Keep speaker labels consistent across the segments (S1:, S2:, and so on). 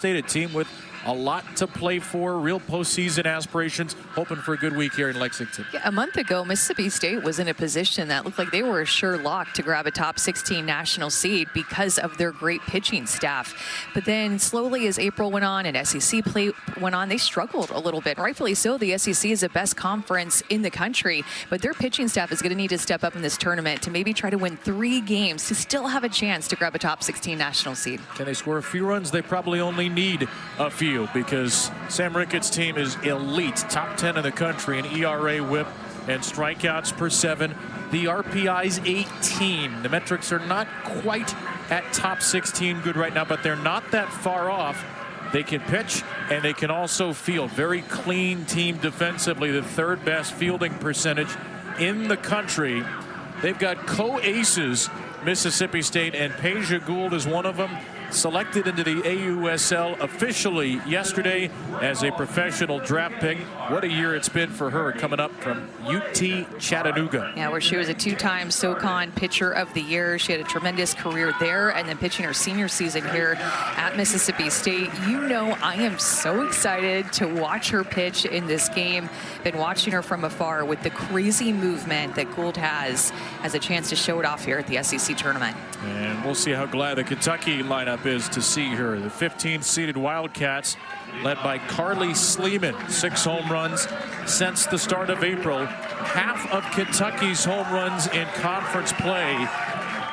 S1: State, a team with a lot to play for, real postseason aspirations, hoping for a good week here in Lexington.
S2: Yeah, a month ago, Mississippi State was in a position that looked like they were a sure lock to grab a top 16 national seed because of their great pitching staff. But then slowly as April went on and SEC play went on, they struggled a little bit. Rightfully so. The SEC is the best conference in the country, but their pitching staff is going to need to step up in this tournament to maybe try to win 3 games to still have a chance to grab a top 16 national seed.
S1: Can they score a few runs? They probably only need a few, because Sam Ricketts' team is elite, top 10 in the country in ERA, WHIP, and strikeouts per 7. The RPI's 18. The metrics are not quite at top 16 good right now, but they're not that far off. They can pitch and they can also field. Very clean team defensively, the 3rd best fielding percentage in the country. They've got co-aces, Mississippi State, and Peja Gould is one of them. Selected into the AUSL officially yesterday as a professional draft pick. What a year it's been for her, coming up from UT Chattanooga.
S2: Yeah, where she was a 2-time SoCon Pitcher of the Year. She had a tremendous career there, and then pitching her senior season here at Mississippi State. You know, I am so excited to watch her pitch in this game. Been watching her from afar with the crazy movement that Gould has a chance to show it off here at the SEC tournament.
S1: And we'll see how glad the Kentucky lineup is to see her. The 15th-seeded Wildcats, led by Carly Sleeman, 6 home runs since the start of April. Half of Kentucky's home runs in conference play.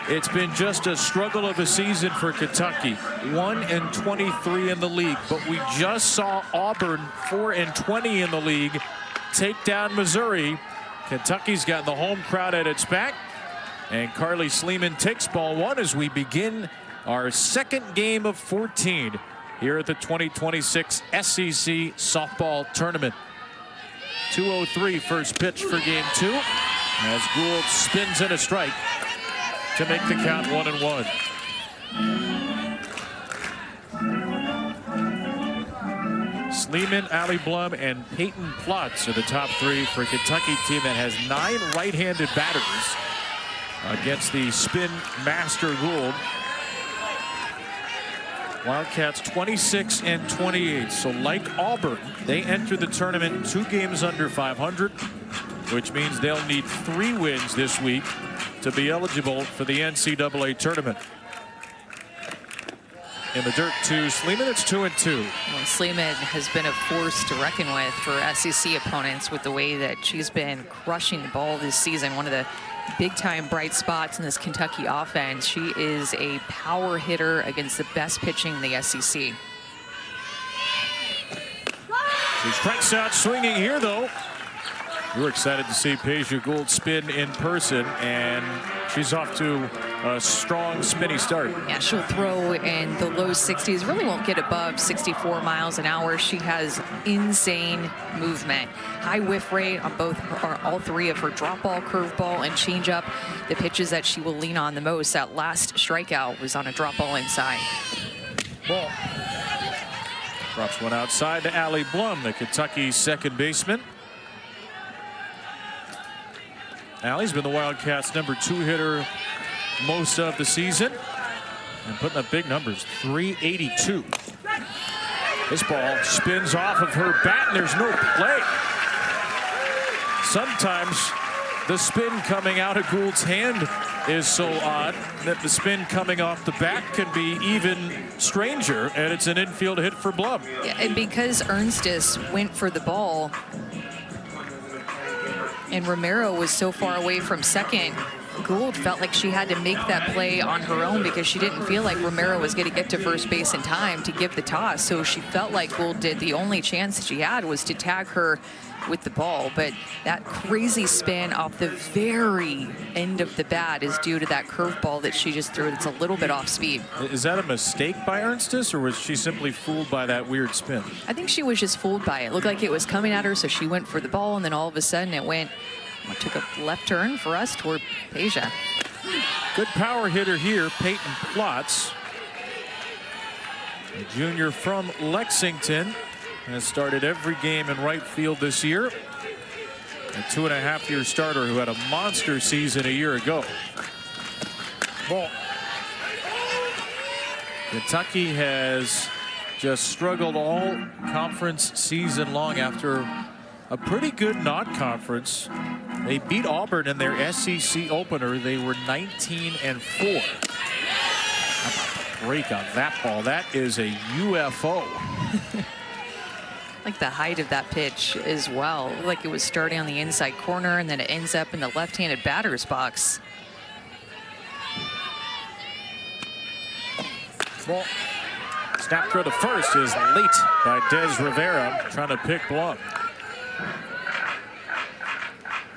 S1: It's been just a struggle of a season for Kentucky. 1-23 in the league, but we just saw Auburn 4-20 in the league take down Missouri. Kentucky's got the home crowd at its back, and Carly Sleeman takes ball 1 as we begin our 2nd game of 14 here at the 2026 SEC softball tournament. 2:03 first pitch for game 2 as Gould spins in a strike to make the count 1-1. Sleeman, Allie Blum, and Peyton Plotz are the top 3 for a Kentucky team that has 9 right-handed batters against the spin master Gould. Wildcats 26-28. So like Auburn, they enter the tournament 2 games under 500, which means they'll need 3 wins this week to be eligible for the NCAA tournament. In the dirt to Sleeman, it's 2-2.
S2: Well, Sleeman has been a force to reckon with for SEC opponents with the way that she's been crushing the ball this season. One of the big-time bright spots in this Kentucky offense. She is a power hitter against the best pitching in the SEC.
S1: She strikes out swinging here, though. We're excited to see Peja Gould spin in person, and she's off to a strong spinny start.
S2: Yeah, she'll throw in the low 60s, really won't get above 64 miles an hour. She has insane movement. High whiff rate on all 3 of her drop ball, curve ball, and changeup. The pitches that she will lean on the most. That last strikeout was on a drop ball inside.
S1: Ball. Drops one outside to Allie Blum, the Kentucky second baseman. Allie's been the Wildcats' #2 hitter most of the season and putting up big numbers, 382. This ball spins off of her bat and there's no play. Sometimes the spin coming out of Gould's hand is so odd that the spin coming off the bat can be even stranger, and it's an infield hit for Blum.
S2: Yeah, and because Ernstis went for the ball and Romero was so far away from second, Gould felt like she had to make that play on her own because she didn't feel like Romero was going to get to first base in time to give the toss. So she felt like Gould did. The only chance she had was to tag her with the ball. But that crazy spin off the very end of the bat is due to that curveball that she just threw. That's a little bit off speed.
S1: Is that a mistake by Ernstis, or was she simply fooled by that weird spin?
S2: I think she was just fooled by it. It looked like it was coming at her, so she went for the ball, and then all of a sudden it took a left turn for us toward Peja.
S1: Good power hitter here, Peyton Plotz. A junior from Lexington, has started every game in right field this year. A 2.5-year starter who had a monster season a year ago. Ball. Kentucky has just struggled all conference season long after a pretty good non-conference. They beat Auburn in their SEC opener. They were 19-4. How about the break on that ball? That is a UFO.
S2: Like the height of that pitch as well. Like it was starting on the inside corner and then it ends up in the left-handed batter's box.
S1: Well, snap throw to first is late by Des Rivera, trying to pick Blum.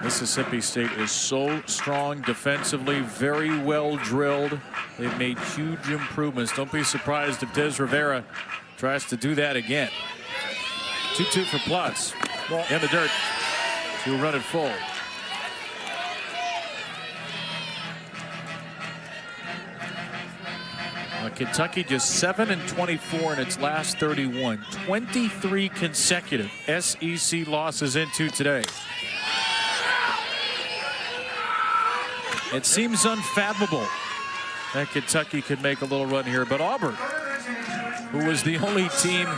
S1: Mississippi State is so strong defensively, very well drilled. They've made huge improvements. Don't be surprised if Des Rivera tries to do that again. 2-2 for Plotz. In the dirt to run it full. Kentucky just 7-24 in its last 31. 23 consecutive SEC losses into today. It seems unfathomable that Kentucky could make a little run here, but Auburn, who was the only team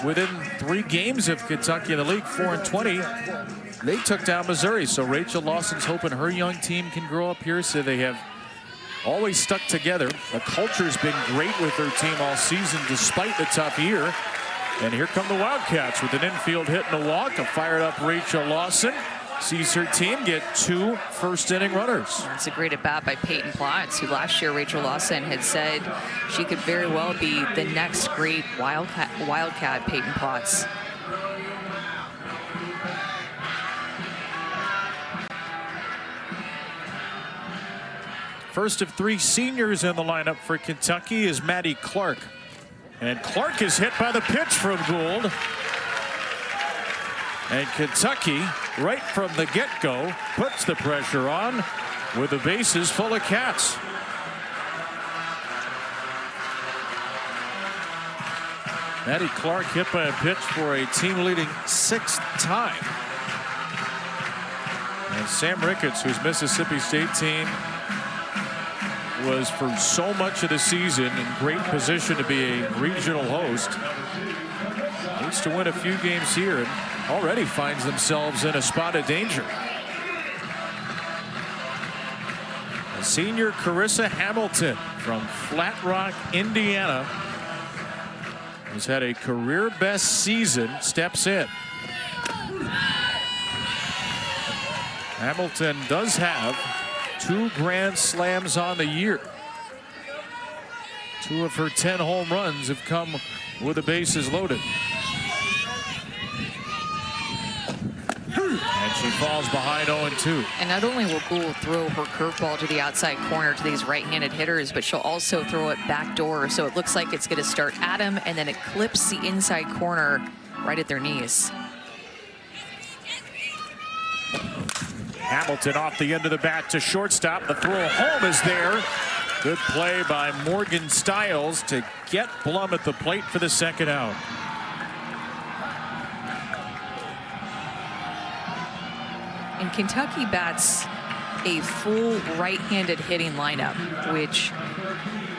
S1: within 3 games of Kentucky in the league, 4-20, they took down Missouri. So Rachel Lawson's hoping her young team can grow up here. So they have always stuck together. The culture's been great with their team all season despite the tough year. And here come the Wildcats with an infield hit and a walk. A fired up Rachel Lawson sees her team get 2 first-inning runners.
S2: That's a great at-bat by Peyton Plotz, who last year Rachel Lawson had said she could very well be the next great Wildcat Peyton Plotz.
S1: First of 3 seniors in the lineup for Kentucky is Maddie Clark. And Clark is hit by the pitch from Gould. And Kentucky, right from the get-go, puts the pressure on with the bases full of Cats. Maddie Clark hit by a pitch for a team-leading 6th time. And Sam Ricketts, whose Mississippi State team was for so much of the season in great position to be a regional host, needs to win a few games here and already finds themselves in a spot of danger. A senior Carissa Hamilton from Flat Rock, Indiana, has had a career best season, steps in. Hamilton does have 2 grand slams on the year. 2 of her 10 home runs have come with the bases loaded. And she falls behind 0-2.
S2: And not only will Gould throw her curveball to the outside corner to these right-handed hitters, but she'll also throw it backdoor. So it looks like it's going to start at them, and then it clips the inside corner right at their knees.
S1: Hamilton off the end of the bat to shortstop. The throw home is there. Good play by Morgan Stiles to get Blum at the plate for the second out.
S2: And Kentucky bats a full right-handed hitting lineup, which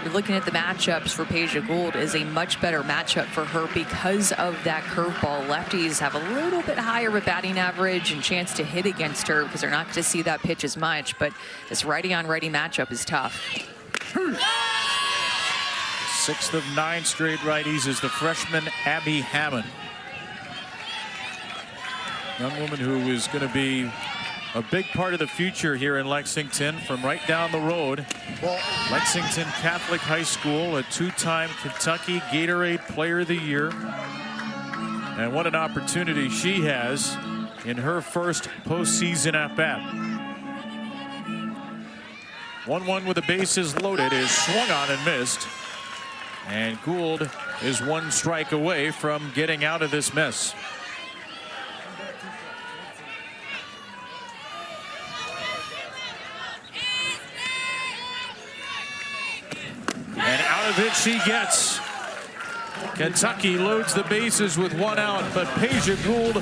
S2: you're looking at the matchups for Paige Gould is a much better matchup for her because of that curveball. Lefties have a little bit higher of a batting average and chance to hit against her because they're not going to see that pitch as much, but this righty-on-righty matchup is tough.
S1: 6th of 9 straight righties is the freshman Abby Hammond. Young woman who is going to be a big part of the future here in Lexington from right down the road. Lexington Catholic High School, a 2-time Kentucky Gatorade Player of the Year. And what an opportunity she has in her first postseason at-bat. 1-1 with the bases loaded is swung on and missed. And Gould is 1 strike away from getting out of this mess. And out of it she gets. Kentucky loads the bases with one out, but Peja Gould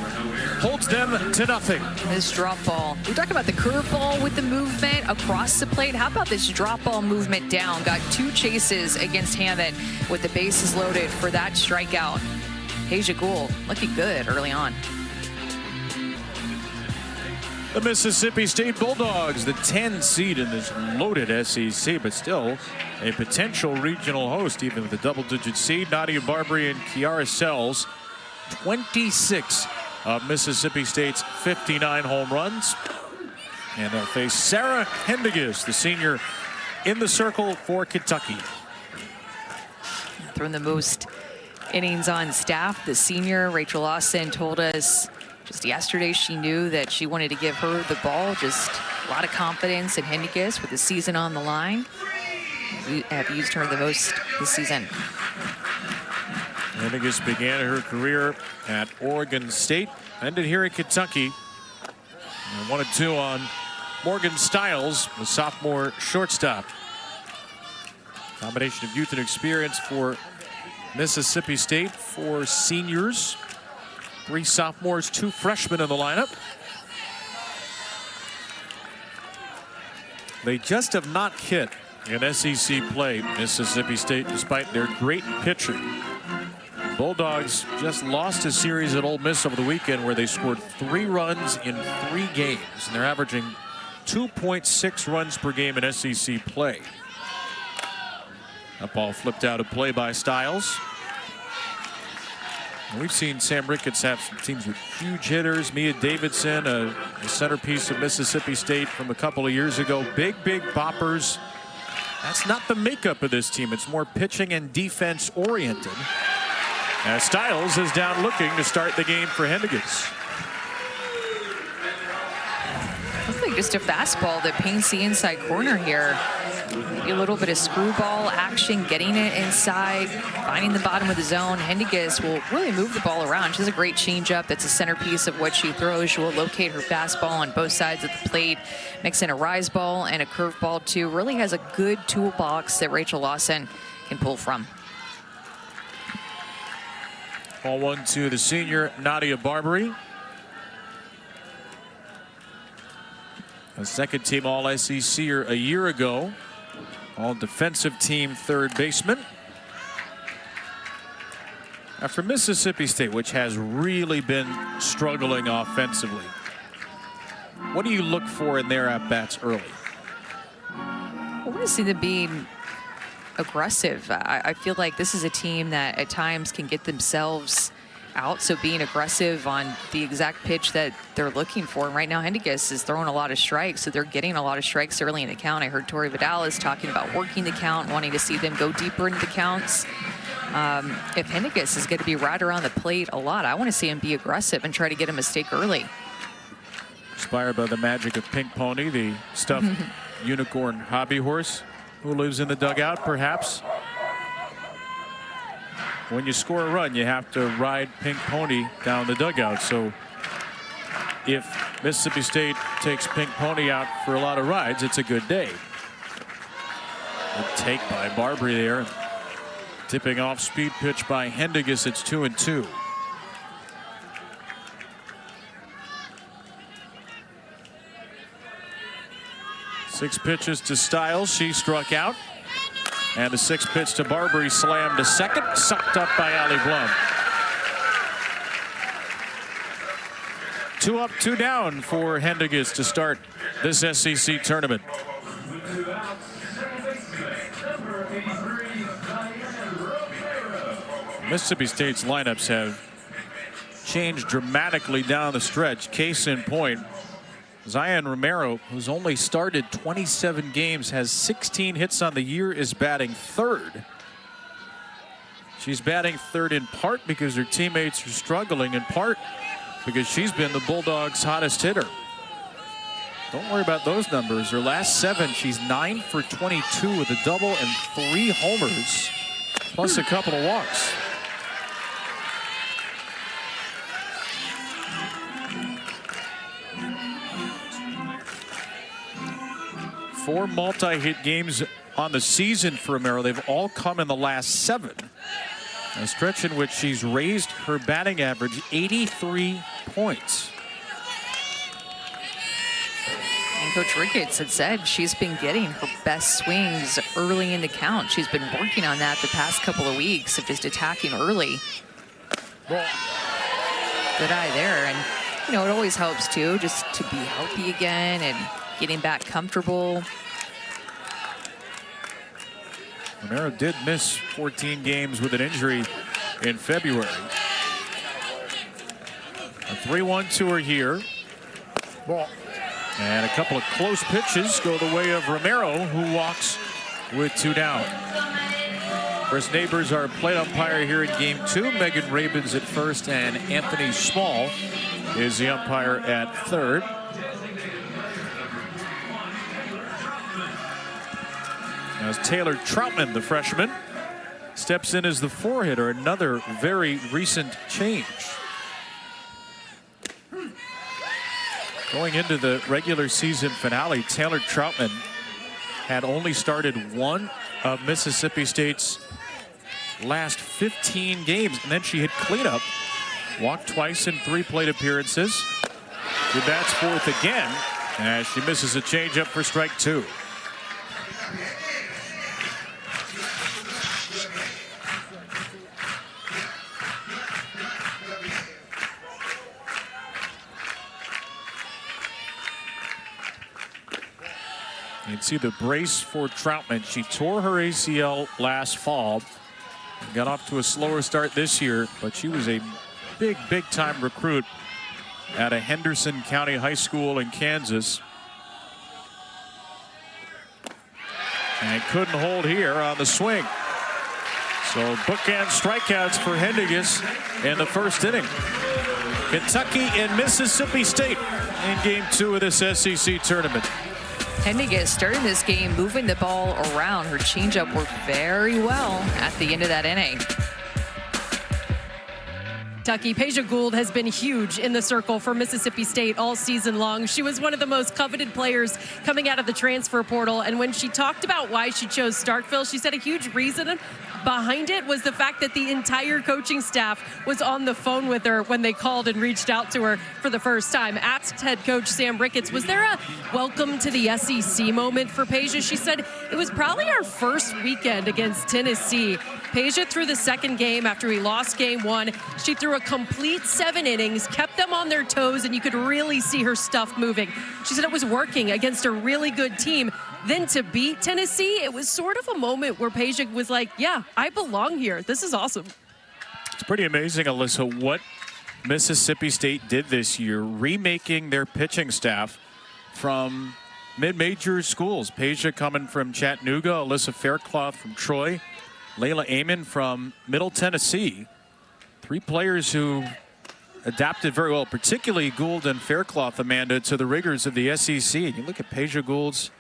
S1: holds them to nothing.
S2: This drop ball. We talked about the curveball with the movement across the plate. How about this drop ball movement down? Got 2 chases against Hammond with the bases loaded for that strikeout. Peja Gould looking good early on.
S1: The Mississippi State Bulldogs, the 10 seed in this loaded SEC, but still a potential regional host, even with a double-digit seed. Nadia Barbary and Kiara Sells, 26 of Mississippi State's 59 home runs. And they'll face Sarah Hendiges, the senior, in the circle for Kentucky.
S2: Throwing the most innings on staff, the senior, Rachel Lawson, told us just yesterday she knew that she wanted to give her the ball. Just a lot of confidence in Hendiges with the season on the line. We have used her the most this season.
S1: Hendiges began her career at Oregon State, ended here in Kentucky. And 1-2 on Morgan Stiles, the sophomore shortstop. Combination of youth and experience for Mississippi State, 4 seniors. 3 sophomores, 2 freshmen in the lineup. They just have not hit in SEC play, Mississippi State, despite their great pitching. Bulldogs just lost a series at Ole Miss over the weekend where they scored 3 runs in 3 games. And they're averaging 2.6 runs per game in SEC play. That ball flipped out of play by Stiles. We've seen Sam Ricketts have some teams with huge hitters. Mia Davidson, the centerpiece of Mississippi State from a couple of years ago. Big boppers. That's not the makeup of this team. It's more pitching and defense oriented. As Stiles is down looking to start the game for Hendiges.
S2: Looks like just a fastball that paints the inside corner here. Maybe a little bit of screwball action, getting it inside, finding the bottom of the zone. Hendiges will really move the ball around. She has a great changeup. That's a centerpiece of what she throws. She will locate her fastball on both sides of the plate, mix in a rise ball and a curveball too. Really has a good toolbox that Rachel Lawson can pull from.
S1: Ball 1 to the senior, Nadia Barbary. A second team All-SEC a year ago. All defensive team third baseman. Now for Mississippi State, which has really been struggling offensively, what do you look for in their at-bats early?
S2: I want to see them being aggressive. I feel like this is a team that at times can get themselves out, so being aggressive on the exact pitch that they're looking for. And right now Hendiges is throwing a lot of strikes, so they're getting a lot of strikes early in the count. I heard Tori Vidal is talking about working the count, wanting to see them go deeper into the counts. If Hendiges is going to be right around the plate a lot, I want to see him be aggressive and try to get a mistake early.
S1: Inspired by the magic of Pink Pony, the stuffed unicorn hobby horse who lives in the dugout, perhaps. When you score a run, you have to ride Pink Pony down the dugout. So if Mississippi State takes Pink Pony out for a lot of rides, it's a good day. Good take by Barbary there. Tipping off speed pitch by Hendiges. It's 2-2. Six pitches to Stiles. She struck out. And the 6th pitch to Barbary slammed to second, sucked up by Allie Blum. 2 up, 2 down for Hendiges to start this SEC tournament. Mississippi State's lineups have changed dramatically down the stretch. Case in point, Zion Romero, who's only started 27 games, has 16 hits on the year, is batting 3rd. She's batting 3rd in part because her teammates are struggling, in part because she's been the Bulldogs' hottest hitter. Don't worry about those numbers. Her last 7, she's 9 for 22 with a double and 3 homers, plus a couple of walks. Four multi-hit games on the season for Romero. They've all come in the last 7. A stretch in which she's raised her batting average 83 points.
S2: And Coach Ricketts had said she's been getting her best swings early in the count. She's been working on that the past couple of weeks of just attacking early.
S1: Ball.
S2: Good eye there. And, you know, it always helps, too, just to be healthy again and getting back comfortable.
S1: Romero did miss 14 games with an injury in February. A 3-1 to her here. Ball. And a couple of close pitches go the way of Romero, who walks with 2 down. Chris Neighbors, our plate umpire here in game 2. Megan Rabins at first, and Anthony Small is the umpire at third. As Taylor Troutman, the freshman, steps in as the 4-hitter, another very recent change. Going into the regular season finale, Taylor Troutman had only started one of Mississippi State's last 15 games, and then she hit cleanup, walked twice in 3 plate appearances. She bats fourth again as she misses a changeup for strike 2. You can see the brace for Troutman. She tore her ACL last fall. Got off to a slower start this year, but she was a big time recruit at a Henderson County High School in Kansas. And couldn't hold here on the swing. So bookend strikeouts for Hendigas in the first inning. Kentucky and Mississippi State in game 2 of this SEC tournament.
S2: Hendigas starting this game moving the ball around. Her changeup worked very well at the end of that inning.
S3: Kentucky, Peja Gould has been huge in the circle for Mississippi State all season long. She was one of the most coveted players coming out of the transfer portal. And when she talked about why she chose Starkville, she said a huge reason behind it was the fact that the entire coaching staff was on the phone with her when they called and reached out to her for the first time. Asked head coach Sam Ricketts, was there a welcome to the SEC moment for Peja? She said it was probably our first weekend against Tennessee. Peja threw the second game after we lost game 1. She threw a complete 7 innings, kept them on their toes, and you could really see her stuff moving. She said it was working against a really good team. Then to beat Tennessee, it was sort of a moment where Peja was like, yeah, I belong here. This is awesome.
S1: It's pretty amazing, Alyssa, what Mississippi State did this year, remaking their pitching staff from mid-major schools. Peja coming from Chattanooga, Alyssa Faircloth from Troy, Layla Amon from Middle Tennessee. 3 players who adapted very well, particularly Gould and Faircloth, Amanda, to the rigors of the SEC. You look at Peja Gould's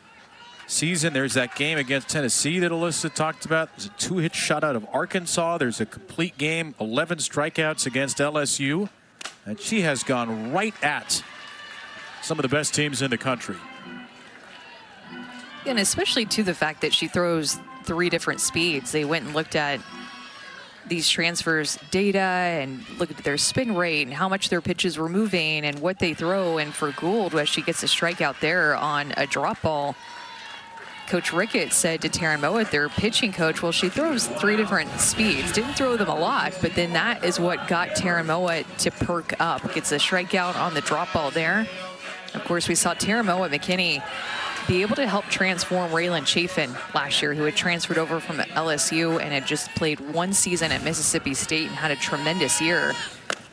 S1: season. There's that game against Tennessee that Alyssa talked about. There's a 2-hit shutout of Arkansas. There's a complete game, 11 strikeouts against LSU. And she has gone right at some of the best teams in the country.
S2: And especially to the fact that she throws 3 different speeds. They went and looked at these transfers data and looked at their spin rate and how much their pitches were moving and what they throw. And for Gould, as she gets a strikeout there on a drop ball, Coach Ricketts said to Taryn Mowat, their pitching coach, well, she throws 3 different speeds. Didn't throw them a lot, but then that is what got Taryn Mowat to perk up. Gets a strikeout on the drop ball there. Of course, we saw Taryn Mowat McKinney be able to help transform Raylan Chafin last year, who had transferred over from LSU and had just played 1 season at Mississippi State and had a tremendous year.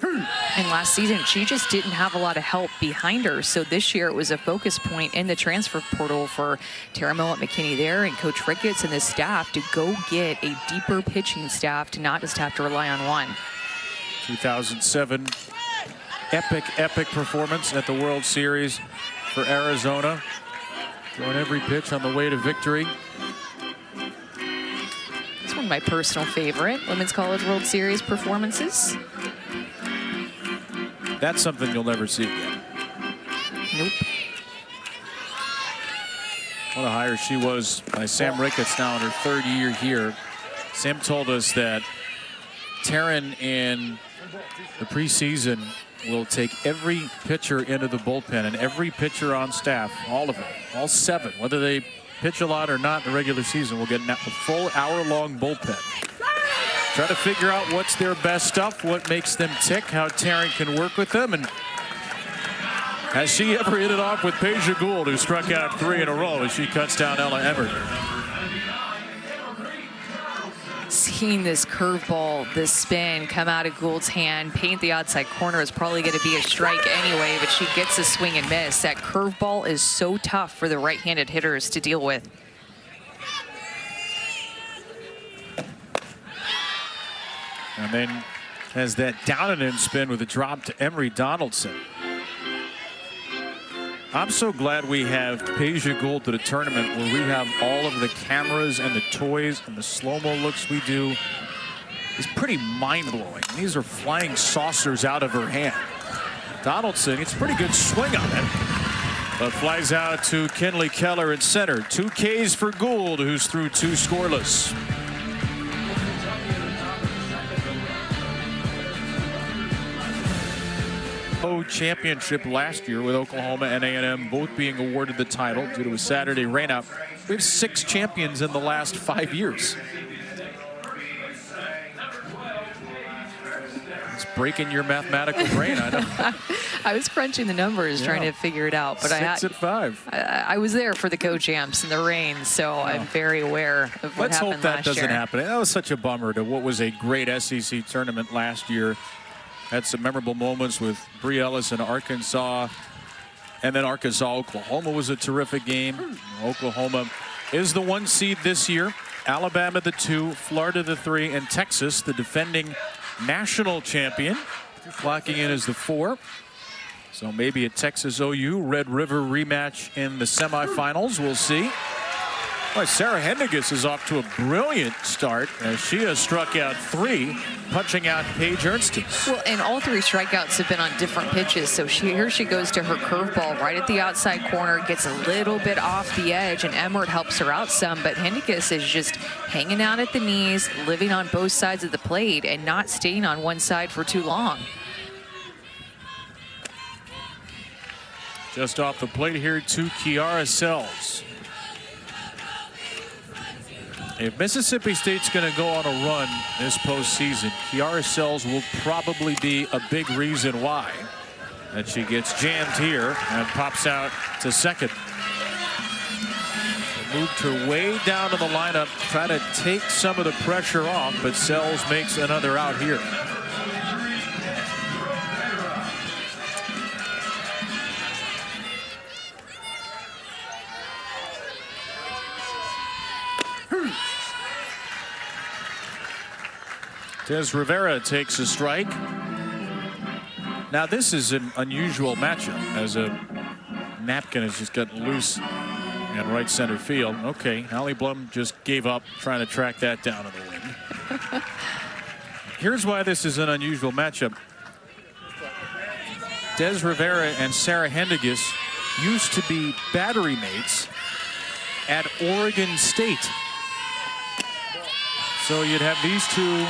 S2: And last season, she just didn't have a lot of help behind her. So this year, it was a focus point in the transfer portal for Taryn Mowat McKinney there and Coach Ricketts and his staff to go get a deeper pitching staff to not just have to rely on one.
S1: 2007 epic performance at the World Series for Arizona. Throwing every pitch on the way to victory.
S2: It's one of my personal favorite Women's College World Series performances.
S1: That's something you'll never see again.
S2: Nope.
S1: What a hire she was by Sam Ricketts now in her 3rd year here. Sam told us that Taryn in the preseason will take every pitcher into the bullpen, and every pitcher on staff, all of them, all 7, whether they pitch a lot or not in the regular season, will get a full hour-long bullpen. Try to figure out what's their best stuff, what makes them tick, how Taryn can work with them. And has she ever hit it off with Peja Gould, who struck out 3 in a row as she cuts down Ella Emmert?
S2: Seeing this curveball, this spin come out of Gould's hand, paint the outside corner is probably going to be a strike anyway, but she gets a swing and miss. That curveball is so tough for the right-handed hitters to deal with.
S1: And then has that down and in spin with a drop to Emery Donaldson. I'm so glad we have Peja Gould to the tournament, where we have all of the cameras and the toys and the slow-mo looks we do. It's pretty mind-blowing. These are flying saucers out of her hand. Donaldson gets a pretty good swing on it, but flies out to Kinley Keller at center. 2 Ks for Gould, who's through 2 scoreless. Championship last year, with Oklahoma and A&M both being awarded the title due to a Saturday rainout. We have 6 champions in the last 5 years. It's breaking your mathematical brain. I know.
S2: I was crunching the numbers, trying to figure it out, but
S1: 6 at 5.
S2: I was there for the co-champs in the rain, so I'm very aware of what
S1: Let's
S2: happened
S1: hope that
S2: last
S1: doesn't
S2: year.
S1: happen. That was such a bummer to what was a great SEC tournament last year. Had some memorable moments with Bree Ellis in Arkansas, and then Arkansas-Oklahoma was a terrific game. Oklahoma is the 1 seed this year, Alabama the 2, Florida the 3, and Texas, the defending national champion, clocking in as the 4. So maybe a Texas OU Red River rematch in the semifinals. We'll see. Well, Sarah Hendiges is off to a brilliant start as she has struck out 3, punching out Paige Ernston.
S2: Well, and all 3 strikeouts have been on different pitches. So here she goes to her curveball right at the outside corner, gets a little bit off the edge, and Emmert helps her out some. But Hendiges is just hanging out at the knees, living on both sides of the plate, and not staying on one side for too long.
S1: Just off the plate here to Kiara Sells. If Mississippi State's going to go on a run this postseason, Kiara Sells will probably be a big reason why. And she gets jammed here and pops out to second. Moved her way down to the lineup, trying to take some of the pressure off, but Sells makes another out here. Des Rivera takes a strike. Now this is an unusual matchup, as a napkin has just gotten loose in right center field. Okay, Allie Blum just gave up trying to track that down in the wind. Here's why this is an unusual matchup. Des Rivera and Sarah Hendiges used to be battery mates at Oregon State. So you'd have these two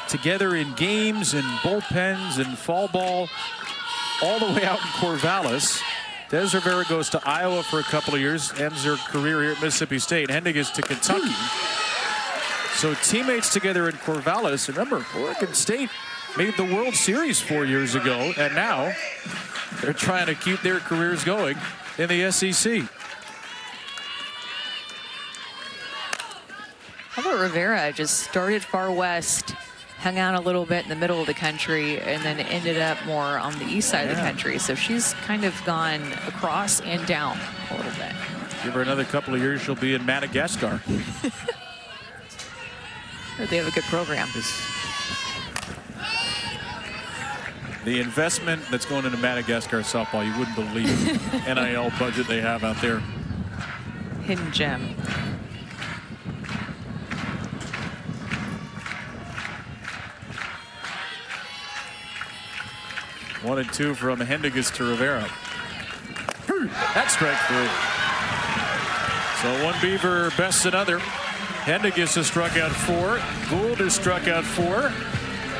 S1: together in games and bullpens and fall ball all the way out in Corvallis. Des Rivera goes to Iowa for a couple of years, ends her career here at Mississippi State. Hendiges to Kentucky. So teammates together in Corvallis. Remember, Oregon State made the World Series 4 years ago, and now they're trying to keep their careers going in the SEC.
S2: How about Rivera? Just started far west, hung out a little bit in the middle of the country, and then ended up more on the east side of the country. So she's kind of gone across and down a little bit.
S1: Give her another couple of years, she'll be in Madagascar.
S2: They have a good program.
S1: The investment that's going into Madagascar softball, you wouldn't believe the NIL budget they have out there.
S2: Hidden gem.
S1: One and two from Hendiges to Rivera. That's strike 3. So one Beaver bests another. Henniges has struck out 4. Gould has struck out 4.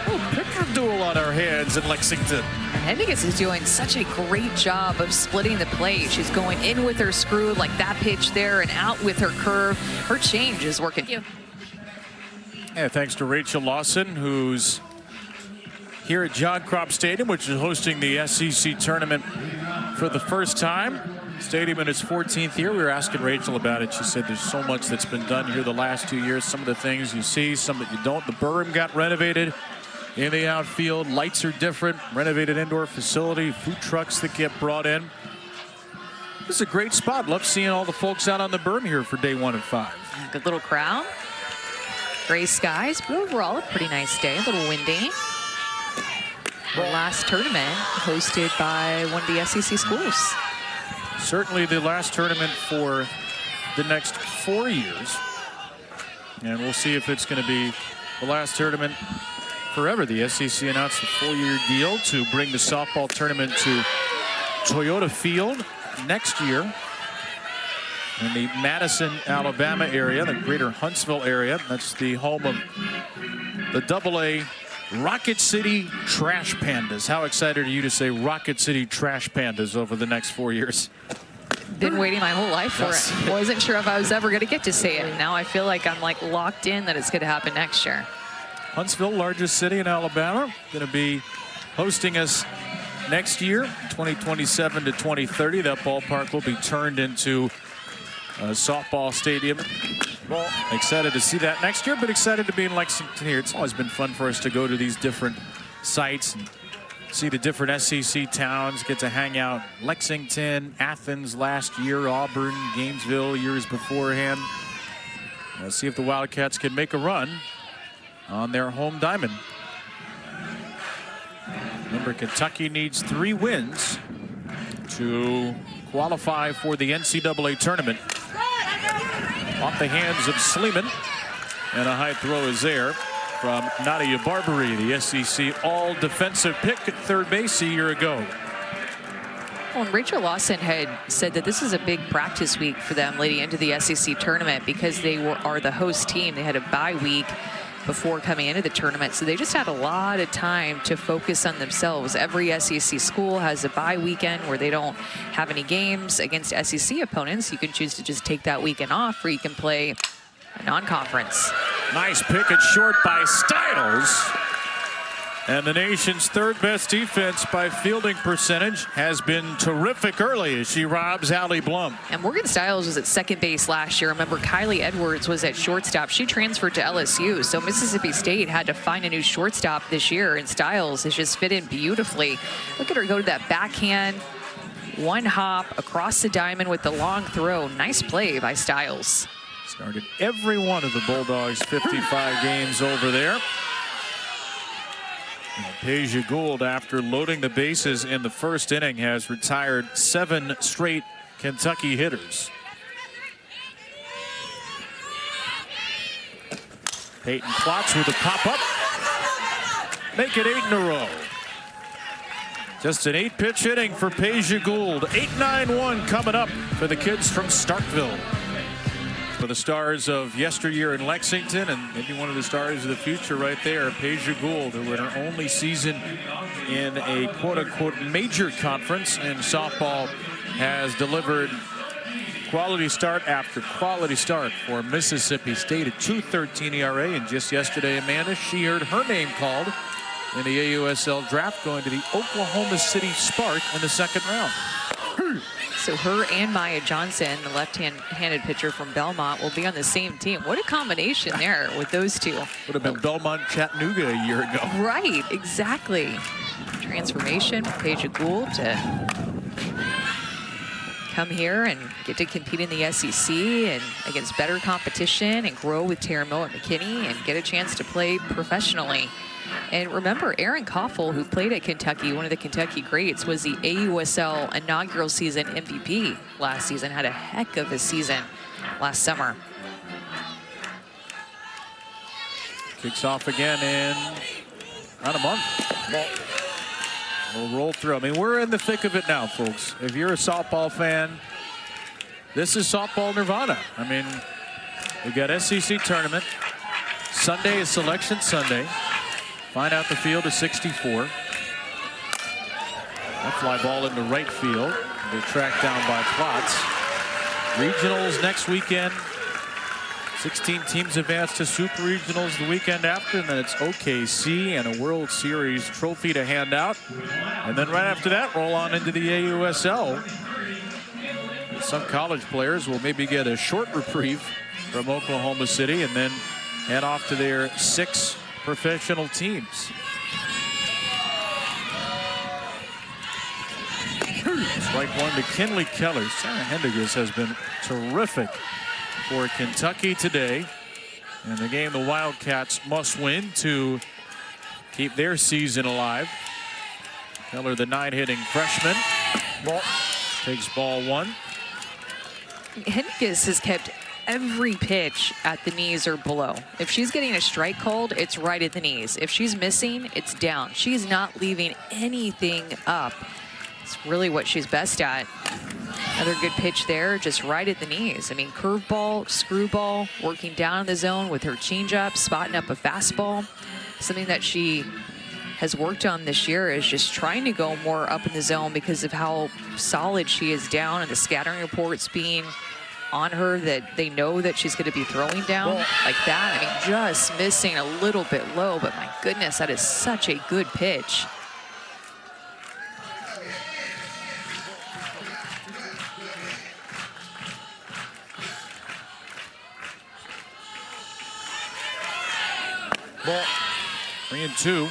S1: Oh, pitcher duel on our hands in Lexington.
S2: Henniges is doing such a great job of splitting the plate. She's going in with her screw like that pitch there and out with her curve. Her change is working.
S3: Thank you.
S1: Yeah, thanks to Rachel Lawson, who's here at John Crop Stadium, which is hosting the SEC tournament for the first time. Stadium in its 14th year. We were asking Rachel about it. She said there's so much that's been done here the last 2 years. Some of the things you see, some that you don't. The berm got renovated in the outfield. Lights are different. Renovated indoor facility. Food trucks that get brought in. This is a great spot. Love seeing all the folks out on the berm here for day 1 and 5.
S2: Good little crowd. Gray skies, but overall a pretty nice day. A little windy. The last tournament hosted by one of the SEC schools.
S1: Certainly the last tournament for the next 4 years. And we'll see if it's going to be the last tournament forever. The SEC announced a 4-year deal to bring the softball tournament to Toyota Field next year in the Madison, Alabama area, the greater Huntsville area. That's the home of the AA Rocket City Trash Pandas. How excited are you to say Rocket City Trash Pandas over the next 4 years?
S2: Been waiting my whole life for it. Wasn't sure if I was ever going to get to say it. Now I feel like I'm like locked in that it's going to happen next year.
S1: Huntsville, largest city in Alabama, going to be hosting us next year, 2027 to 2030. That ballpark will be turned into a softball stadium. Well, excited to see that next year, but excited to be in Lexington here. It's always been fun for us to go to these different sites and see the different SEC towns, get to hang out. Lexington, Athens last year, Auburn, Gainesville years beforehand. Let's see if the Wildcats can make a run on their home diamond. Remember, Kentucky needs 3 wins to qualify for the NCAA tournament. Off the hands of Sleeman, and a high throw is there from Nadia Barbary, the SEC all-defensive pick at third base a year ago.
S2: Well, and Rachel Lawson had said that this is a big practice week for them leading into the SEC tournament because they are the host team. They had a bye week before coming into the tournament, so they just had a lot of time to focus on themselves. Every SEC school has a bye weekend where they don't have any games against SEC opponents. You can choose to just take that weekend off, or you can play a non-conference.
S1: Nice pick at short by Stiles. And the nation's third best defense by fielding percentage has been terrific early as she robs Allie Blum.
S2: And Morgan Stiles was at second base last year. Remember, Kylie Edwards was at shortstop. She transferred to LSU, so Mississippi State had to find a new shortstop this year, and Stiles has just fit in beautifully. Look at her go to that backhand, one hop across the diamond with the long throw. Nice play by Stiles.
S1: Started every one of the Bulldogs' 55 games over there. Peja Gould, after loading the bases in the first inning, has retired 7 straight Kentucky hitters. Peyton Klotz with a pop-up. Make it 8 in a row. Just an 8-pitch inning for Peja Gould. 8-9-1 coming up for the kids from Starkville. For the stars of yesteryear in Lexington, and maybe one of the stars of the future right there, Peja Gould, who in her only season in a quote-unquote major conference in softball, has delivered quality start after quality start for Mississippi State. A 2.13 ERA, and just yesterday, Amanda, she heard her name called in the AUSL draft, going to the Oklahoma City Spark in the second round.
S2: So her and Maya Johnson, the left-handed pitcher from Belmont, will be on the same team. What a combination there with those two.
S1: Would have been Belmont Chattanooga a year ago.
S2: Right, exactly. Transformation, Peja Gould to come here and get to compete in the SEC and against better competition and grow with Tara Moe at McKinney and get a chance to play professionally. And remember, Erin Koffel, who played at Kentucky, one of the Kentucky greats, was the AUSL inaugural season MVP last season. Had a heck of a season last summer.
S1: Kicks off again in about a month. We'll roll through. I mean, we're in the thick of it now, folks. If you're a softball fan, this is softball nirvana. I mean, We got SEC tournament. Sunday is Selection Sunday. Find out the field is 64. That fly ball into right field. They're tracked down by Plotz. Regionals next weekend. 16 teams advance to Super Regionals the weekend after, and then it's OKC and a World Series trophy to hand out. And then right after that, roll on into the AUSL. Some college players will maybe get a short reprieve from Oklahoma City and then head off to their 6 professional teams. Strike one to Kinley Keller. Sarah Hendiges has been terrific for Kentucky today. In the game, the Wildcats must win to keep their season alive. Keller, the 9-hitting freshman, takes ball 1.
S2: Hendiges has kept every pitch at the knees or below. If she's getting a strike called, it's right at the knees. If she's missing, it's down. She's not leaving anything up. It's really what she's best at. Another good pitch there, just right at the knees. I mean, curveball, screwball, working down in the zone with her changeup, spotting up a fastball. Something that she has worked on this year is just trying to go more up in the zone because of how solid she is down and the scattering reports being on her that they know that she's going to be throwing down like that. I mean, just missing a little bit low, but my goodness, that is such a good pitch.
S1: Ball 3-2.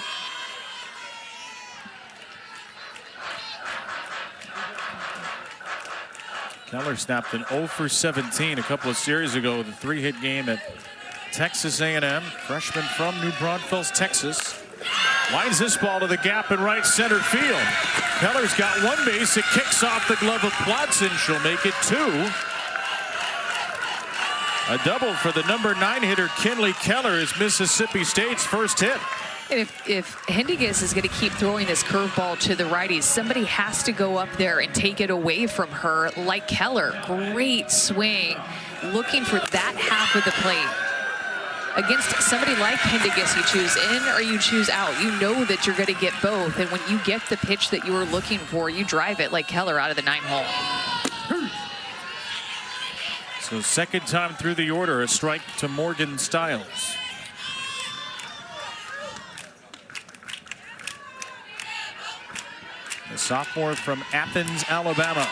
S1: Keller snapped an 0 for 17 a couple of series ago with a 3-hit game at Texas A&M. Freshman from New Braunfels, Texas. Lines this ball to the gap in right center field. Keller's got 1 base. It kicks off the glove of Plotz, and she'll make it 2. A double for the number 9 hitter, Kinley Keller, is Mississippi State's first hit.
S2: And if Hendiges is going to keep throwing this curveball to the righties, somebody has to go up there and take it away from her, like Keller. Great swing, looking for that half of the plate. Against somebody like Hendiges, you choose in or you choose out. You know that you're going to get both, and when you get the pitch that you were looking for, you drive it like Keller out of the 9 hole.
S1: So second time through the order, a strike to Morgan Stiles. The sophomore from Athens, Alabama.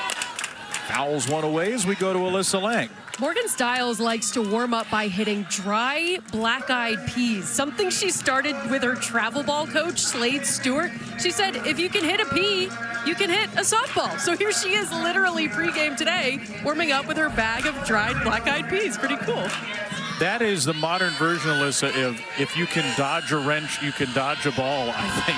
S1: Fouls one away as we go to Alyssa Lang.
S3: Morgan Stiles likes to warm up by hitting dry, black-eyed peas, something she started with her travel ball coach, Slade Stewart. She said, if you can hit a pea, you can hit a softball. So here she is literally pregame today, warming up with her bag of dried black-eyed peas. Pretty cool.
S1: That is the modern version, Alyssa, of if you can dodge a wrench, you can dodge a ball, I think.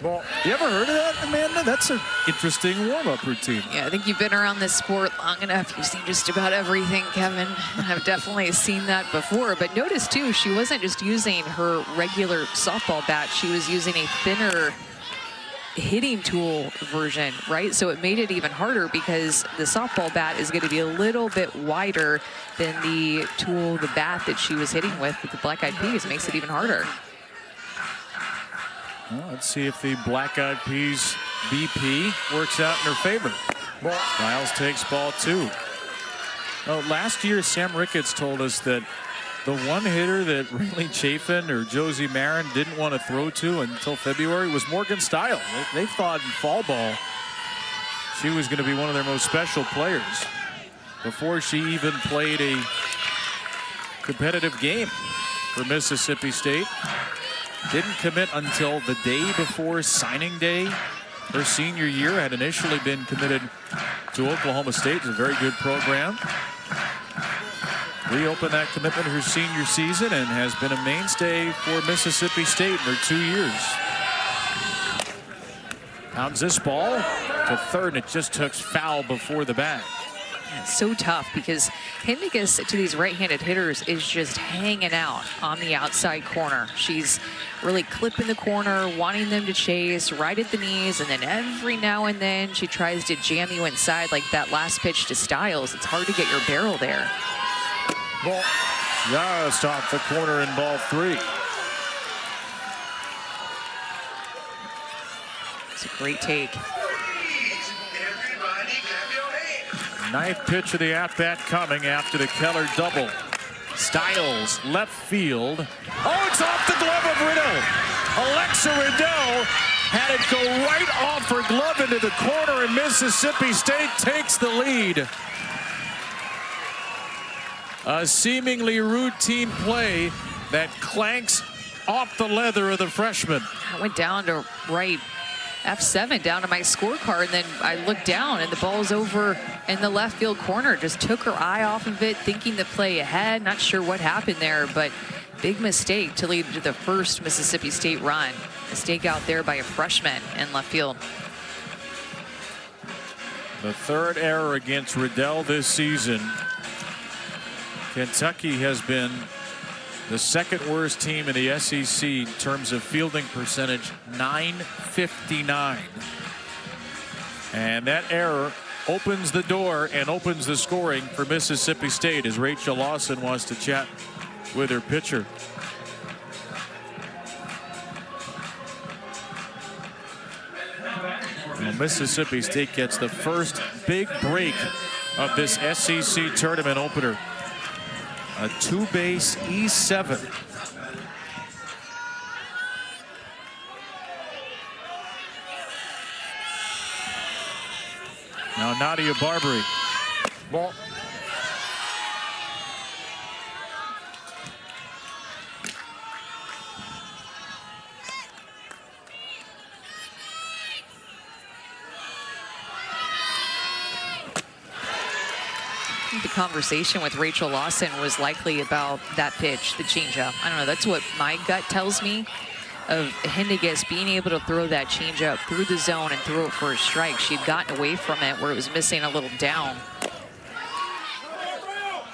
S1: Well, you ever heard of that, Amanda? That's an interesting warm-up routine.
S2: Yeah, I think you've been around this sport long enough. You've seen just about everything, Kevin. I've definitely seen that before. But notice, too, she wasn't just using her regular softball bat. She was using a thinner hitting tool version, right? So it made it even harder because the softball bat is going to be a little bit wider than the tool, the bat that she was hitting with the black-eyed peas. It makes it even harder.
S1: Well, let's see if the Black-Eyed Peas BP works out in her favor. Stiles takes ball 2. Well, last year, Sam Ricketts told us that the one hitter that Riley Chafin or Josie Marin didn't want to throw to until February was Morgan Stiles. They thought in fall ball she was going to be one of their most special players before she even played a competitive game for Mississippi State. Didn't commit until the day before signing day. Her senior year had initially been committed to Oklahoma State. It's a very good program. Reopened that commitment her senior season and has been a mainstay for Mississippi State in her 2 years. Pounds this ball to third, and it just took foul before the bag.
S2: So tough because Hendiges to these right-handed hitters is just hanging out on the outside corner. She's really clipping the corner, wanting them to chase right at the knees, and then every now and then she tries to jam you inside like that last pitch to Stiles. It's hard to get your barrel there.
S1: Ball just off the corner in ball 3.
S2: It's a great take.
S1: Ninth pitch of the at-bat coming after the Keller double. Styles, left field. Oh, it's off the glove of Riddle. Alexa Riddle had it go right off her glove into the corner, and Mississippi State takes the lead. A seemingly routine play that clanks off the leather of the freshman.
S2: I went down to right F7 down to my scorecard, and then I looked down and the ball's over in the left field corner. Just took her eye off of it, thinking the play ahead. Not sure what happened there, but big mistake to lead to the first Mississippi State run. Mistake out there by a freshman in left field.
S1: The third error against Riddell this season. Kentucky has been the second worst team in the SEC in terms of fielding percentage, .959. And that error opens the door and opens the scoring for Mississippi State as Rachel Lawson wants to chat with her pitcher. Well, Mississippi State gets the first big break of this SEC tournament opener. A two-base E7. Now Nadia Barbary. Ball.
S2: The conversation with Rachel Lawson was likely about that pitch, the changeup. I don't know, that's what my gut tells me of Hendiges being able to throw that changeup through the zone and throw it for a strike. She'd gotten away from it where it was missing a little down.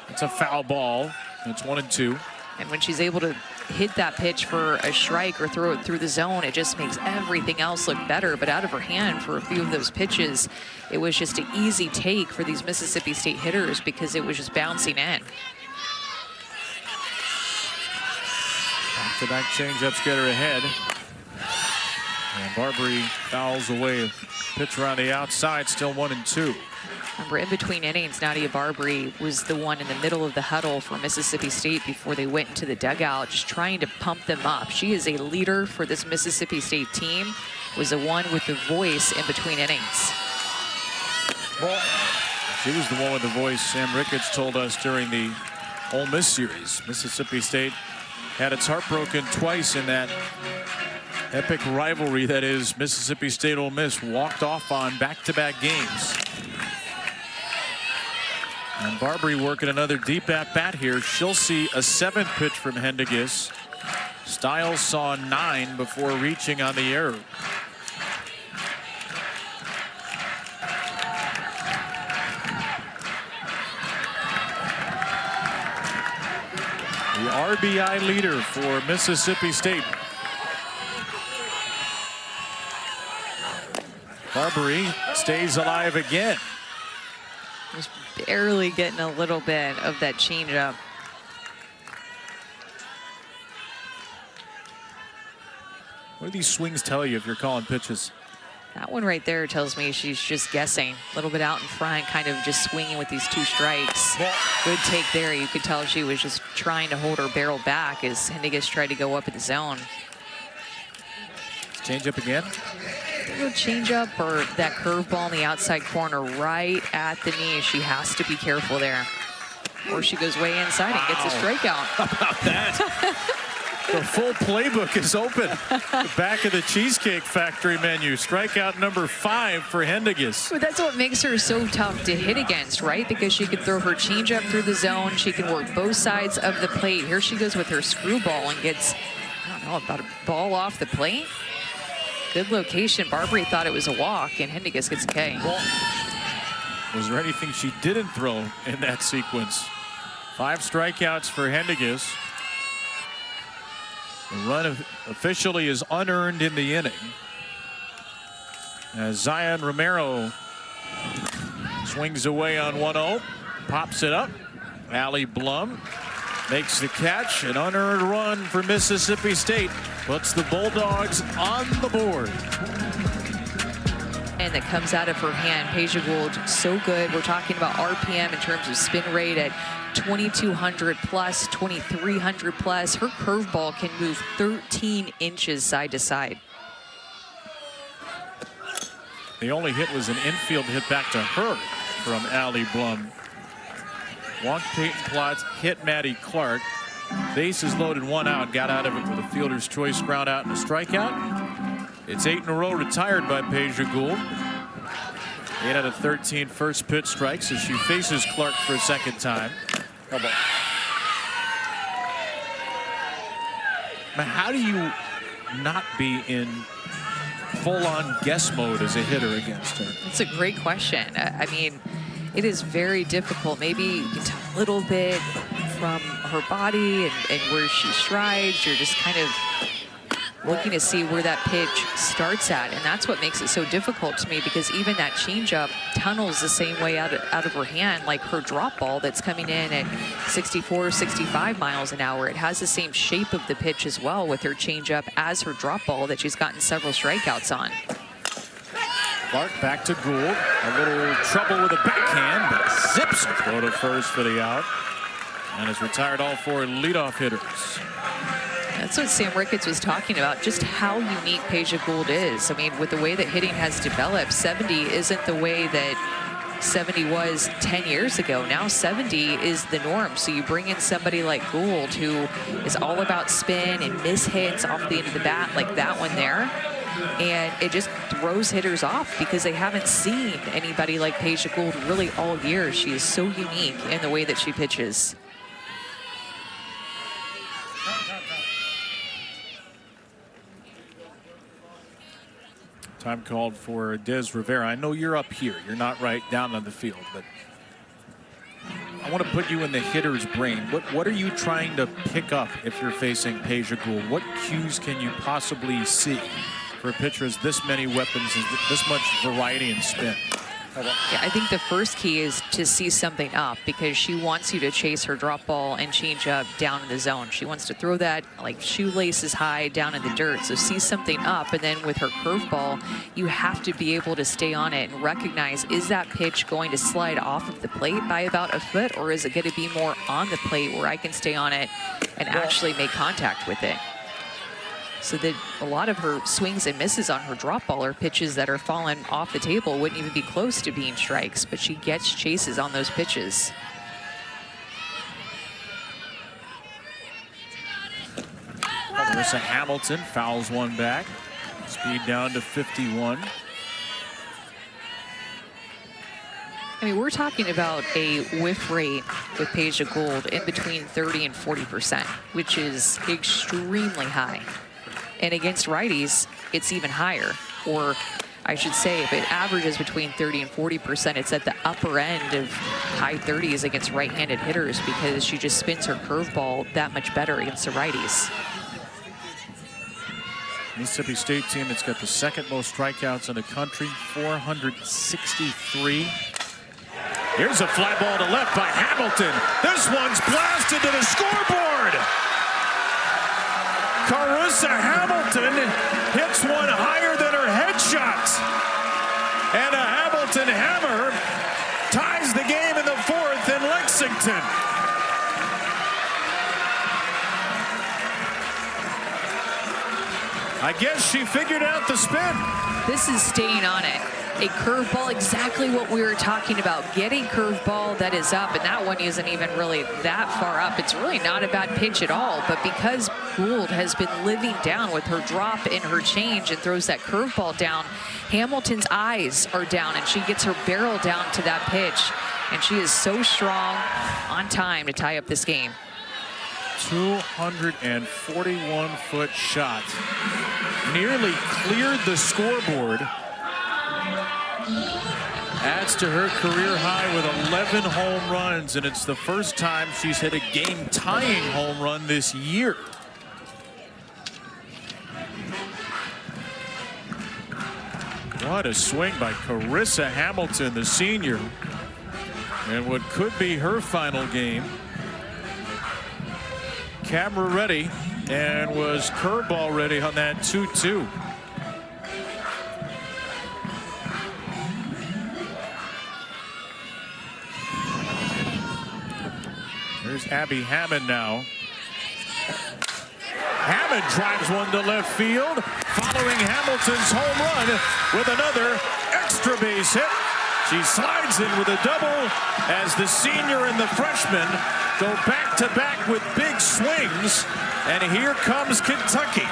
S1: It's a foul ball. It's 1-2.
S2: And when she's able to hit that pitch for a strike or throw it through the zone, it just makes everything else look better. But out of her hand for a few of those pitches, it was just an easy take for these Mississippi State hitters because it was just bouncing in.
S1: Back-to-back changeups get her ahead. And Barbary fouls away a pitcher on the outside, still 1-2.
S2: Remember, in between innings, Nadia Barbary was the one in the middle of the huddle for Mississippi State before they went into the dugout, just trying to pump them up. She is a leader for this Mississippi State team, was the one with the voice in between innings.
S1: Well, she was the one with the voice. Sam Ricketts told us during the Ole Miss series. Mississippi State had its heart broken twice in that epic rivalry that is Mississippi State Ole Miss, walked off on back-to-back games. And Barbary working another deep at-bat here. She'll see a seventh pitch from Hendiges. Styles saw 9 before reaching on the error. The RBI leader for Mississippi State. Barbary stays alive again.
S2: Just barely getting a little bit of that changeup.
S1: What do these swings tell you if you're calling pitches?
S2: That one right there tells me she's just guessing. A little bit out in front, kind of just swinging with these 2 strikes. Good take there. You could tell she was just trying to hold her barrel back as Hendiges tried to go up in the zone.
S1: Change up again.
S2: A little change up or that curveball in the outside corner right at the knee. She has to be careful there. Or she goes way inside and gets a strikeout.
S1: How about that? The full playbook is open. The back of the Cheesecake Factory menu. Strikeout number 5 for Hendiges.
S2: But that's what makes her so tough to hit against, right? Because she can throw her changeup through the zone. She can work both sides of the plate. Here she goes with her screwball and gets, I don't know, about a ball off the plate. Good location. Barbary thought it was a walk, and Hendiges gets a K.
S1: Was there anything she didn't throw in that sequence? 5 strikeouts for Hendiges. The run officially is unearned in the inning. As Zion Romero swings away on 1-0, pops it up. Allie Blum makes the catch. An unearned run for Mississippi State puts the Bulldogs on the board.
S2: And that comes out of her hand. Peja Gould, so good. We're talking about RPM in terms of spin rate at 2,200 plus, 2,300 plus. Her curveball can move 13 inches side to side.
S1: The only hit was an infield hit back to her from Allie Blum. Walked Peyton Plotz, hit Maddie Clark. Bases loaded, 1 out. Got out of it with a fielder's choice ground out and a strikeout. It's 8 in a row retired by Peja Gould. 8 out of 13 first pitch strikes as she faces Clark for a second time. How do you not be in full-on guess mode as a hitter against her?
S2: That's a great question. I mean, it is very difficult. Maybe you can tell a little bit from her body and where she strides. You're just kind of looking to see where that pitch starts at, and that's what makes it so difficult to me, because even that changeup tunnels the same way out of her hand like her drop ball that's coming in at 64, 65 miles an hour. It has the same shape of the pitch as well with her changeup as her drop ball that she's gotten several strikeouts on.
S1: Clark back to Gould. A little trouble with a backhand, but zips a throw to first for the out, and has retired all 4 leadoff hitters.
S2: That's what Sam Ricketts was talking about, just how unique Peja Gould is. I mean, with the way that hitting has developed, 70 isn't the way that 70 was 10 years ago. Now 70 is the norm. So you bring in somebody like Gould, who is all about spin and miss hits off the end of the bat, like that one there. And it just throws hitters off because they haven't seen anybody like Peja Gould really all year. She is so unique in the way that she pitches.
S1: Time called for Des Rivera. I know you're up here. You're not right down on the field, but I want to put you in the hitter's brain. What are you trying to pick up if you're facing Peja Gould? What cues can you possibly see for a pitcher with this many weapons and this much variety and spin?
S2: Yeah, I think the first key is to see something up, because she wants you to chase her drop ball and change up down in the zone. She wants to throw that like shoelaces high down in the dirt. So see something up, and then with her curveball, you have to be able to stay on it and recognize, is that pitch going to slide off of the plate by about a foot, or is it going to be more on the plate where I can stay on it and actually make contact with it? So that a lot of her swings and misses on her drop ball are pitches that are falling off the table, wouldn't even be close to being strikes, but she gets chases on those pitches.
S1: Marissa Hamilton fouls one back. Speed down to 51.
S2: I mean, we're talking about a whiff rate with Peja Gould in between 30 and 40%, which is extremely high. And against righties, it's even higher. Or I should say, if it averages between 30 and 40%, it's at the upper end of high 30s against right-handed hitters, because she just spins her curveball that much better against the righties.
S1: Mississippi State team that's got the second most strikeouts in the country, 463. Here's a fly ball to left by Hamilton. This one's blasted to the scoreboard. Carissa Hamilton hits one higher than her headshot. And a Hamilton hammer ties the game in the 4th in Lexington. I guess she figured out the spin.
S2: This is staying on it. A curveball, exactly what we were talking about. Get a curveball that is up, and that one isn't even really that far up. It's really not a bad pitch at all, but because Gould has been living down with her drop and her change and throws that curveball down, Hamilton's eyes are down, and she gets her barrel down to that pitch, and she is so strong on time to tie up this game.
S1: 241-foot shot. Nearly cleared the scoreboard. Adds to her career high with 11 home runs, and it's the first time she's hit a game-tying home run this year. What a swing by Carissa Hamilton, the senior. And what could be her final game. Camera ready and was curveball ready on that 2-2. There's Abby Hammond now. Hammond drives one to left field, following Hamilton's home run with another extra base hit. She slides in with a double as the senior and the freshman go back-to-back with big swings. And here comes Kentucky.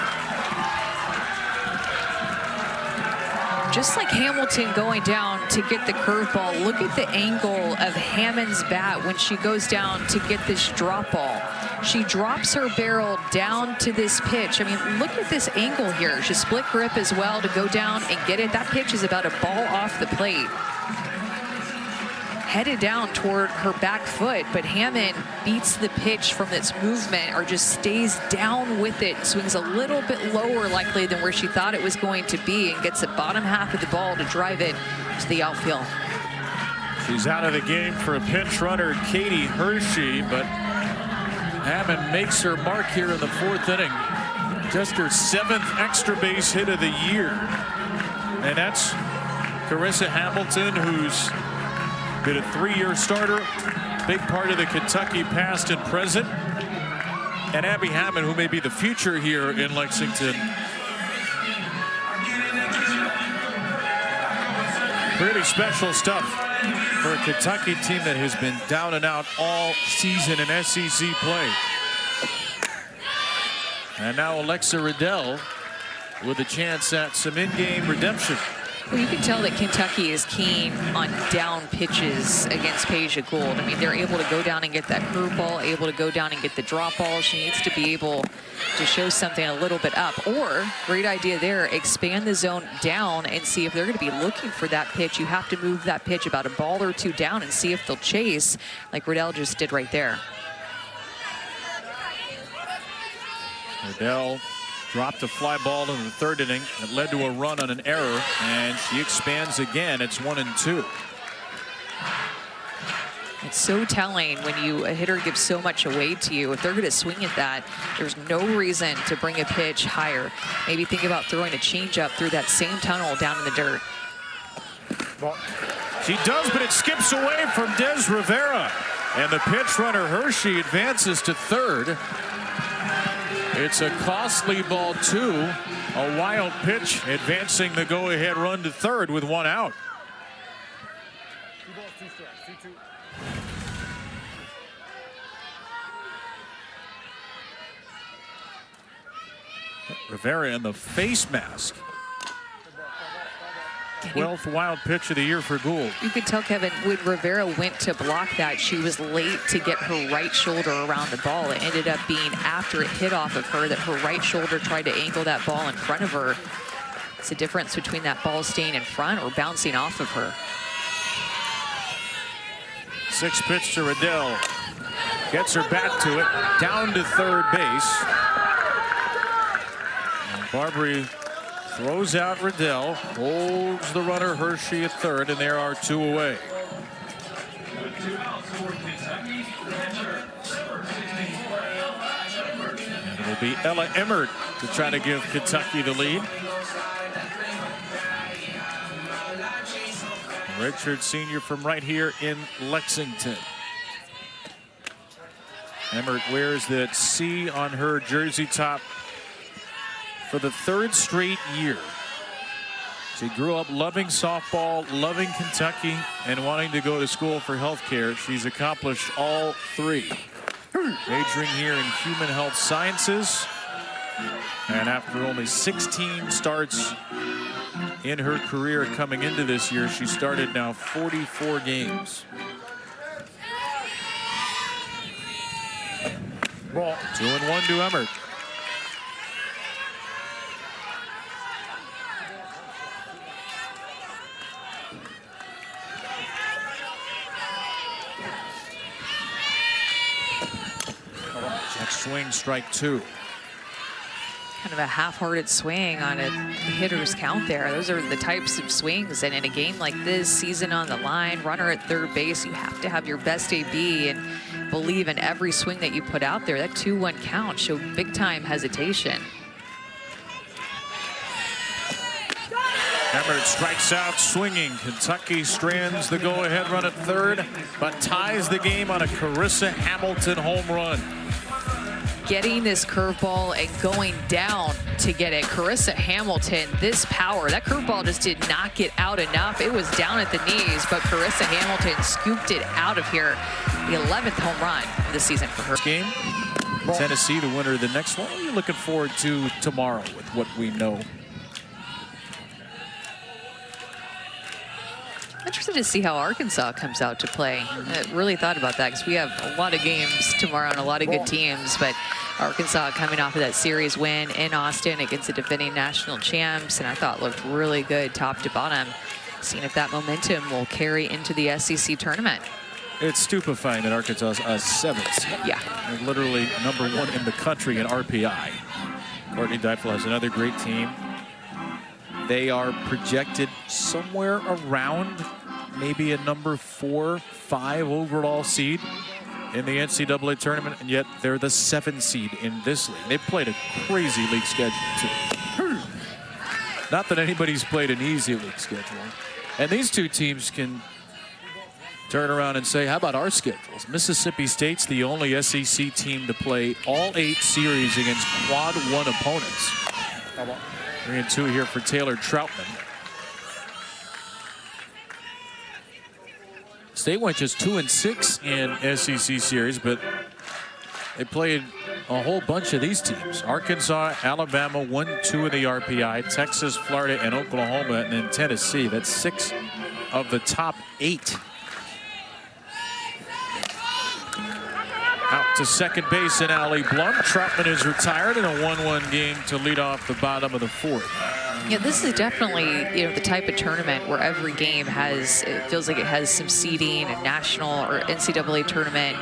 S2: Just like Hamilton going down to get the curveball, look at the angle of Hammond's bat when she goes down to get this drop ball. She drops her barrel down to this pitch. I mean, look at this angle here. She split grip as well to go down and get it. That pitch is about a ball off the plate, headed down toward her back foot, but Hammond beats the pitch from its movement, or just stays down with it, swings a little bit lower likely than where she thought it was going to be, and gets the bottom half of the ball to drive it to the outfield.
S1: She's out of the game for a pinch runner, Katie Hershey, but Hammond makes her mark here in the 4th inning. Just her 7th extra base hit of the year. And that's Carissa Hamilton, who's been a 3-year starter, big part of the Kentucky past and present. And Abby Hammond, who may be the future here in Lexington. Pretty special stuff for a Kentucky team that has been down and out all season in SEC play. And now Alexa Riddell with a chance at some in-game redemption.
S2: Well, you can tell that Kentucky is keen on down pitches against Peja Gould. I mean, they're able to go down and get that curveball, able to go down and get the drop ball. She needs to be able to show something a little bit up. Or, great idea there, expand the zone down and see if they're going to be looking for that pitch. You have to move that pitch about a ball or two down and see if they'll chase, like Riddell just did right there.
S1: Riddell dropped a fly ball in the 3rd inning. It led to a run on an error, and she expands again. It's 1-2.
S2: It's so telling when a hitter gives so much away to you. If they're going to swing at that, there's no reason to bring a pitch higher. Maybe think about throwing a changeup through that same tunnel down in the dirt.
S1: She does, but it skips away from Des Rivera. And the pitch runner Hershey advances to 3rd. It's a costly ball 2. A wild pitch advancing the go-ahead run to 3rd with 1 out. Rivera in the face mask. 12th wild pitch of the year for Gould.
S2: You could tell, Kevin, when Rivera went to block that, she was late to get her right shoulder around the ball. It ended up being after it hit off of her that her right shoulder tried to angle that ball in front of her. It's the difference between that ball staying in front or bouncing off of her.
S1: 6 pitch to Riddell. Gets her back to it. Down to 3rd base. And Barbary throws out Riddell, holds the runner Hershey at 3rd, and there are 2 away. And it'll be Ella Emmert to try to give Kentucky the lead. Redshirt senior from right here in Lexington. Emmert wears that C on her jersey top for the 3rd straight year. She grew up loving softball, loving Kentucky, and wanting to go to school for healthcare. She's accomplished all 3. Majoring here in human health sciences. And after only 16 starts in her career coming into this year, she started now 44 games. Ball 2-1 to Emmert. Check swing, strike 2.
S2: kind of a half-hearted swing on a hitter's count there. Those are the types of swings, and in a game like this, season on the line, runner at third base, you have to have your best AB and believe in every swing that you put out there. That 2-1 count showed big-time hesitation.
S1: Emmert strikes out swinging. Kentucky strands the go-ahead run at third, but ties the game on a Carissa Hamilton home run.
S2: Getting this curveball and going down to get it. Carissa Hamilton, this power. That curveball just did not get out enough. It was down at the knees, but Carissa Hamilton scooped it out of here. The 11th home run of the season for her.
S1: Game. Tennessee, the winner of the next one. What are you looking forward to tomorrow with what we know?
S2: Interested to see how Arkansas comes out to play. I really thought about that because we have a lot of games tomorrow and a lot of good teams, but Arkansas coming off of that series win in Austin against the defending national champs, and I thought looked really good top to bottom. Seeing if that momentum will carry into the SEC tournament.
S1: It's stupefying that Arkansas is a 7th.
S2: Yeah.
S1: They're literally #1 in the country in RPI. Courtney Deifel has another great team. They are projected somewhere around maybe a number 4, 5 overall seed in the NCAA tournament, and yet they're the 7th seed in this league. They've played a crazy league schedule, too. Not that anybody's played an easy league schedule. And these two teams can turn around and say, how about our schedules? Mississippi State's the only SEC team to play all 8 series against quad 1 opponents. 3-2 here for Taylor Troutman. State went just 2-6 in SEC series, but they played a whole bunch of these teams. Arkansas, Alabama, 1-2 in the RPI, Texas, Florida, and Oklahoma, and then Tennessee. That's 6 of the top 8. Out to second base in Allie Blunt. Troutman is retired in a 1-1 game to lead off the bottom of the 4th.
S2: Yeah, this is definitely, the type of tournament where every game it feels like it has some seeding and national or NCAA tournament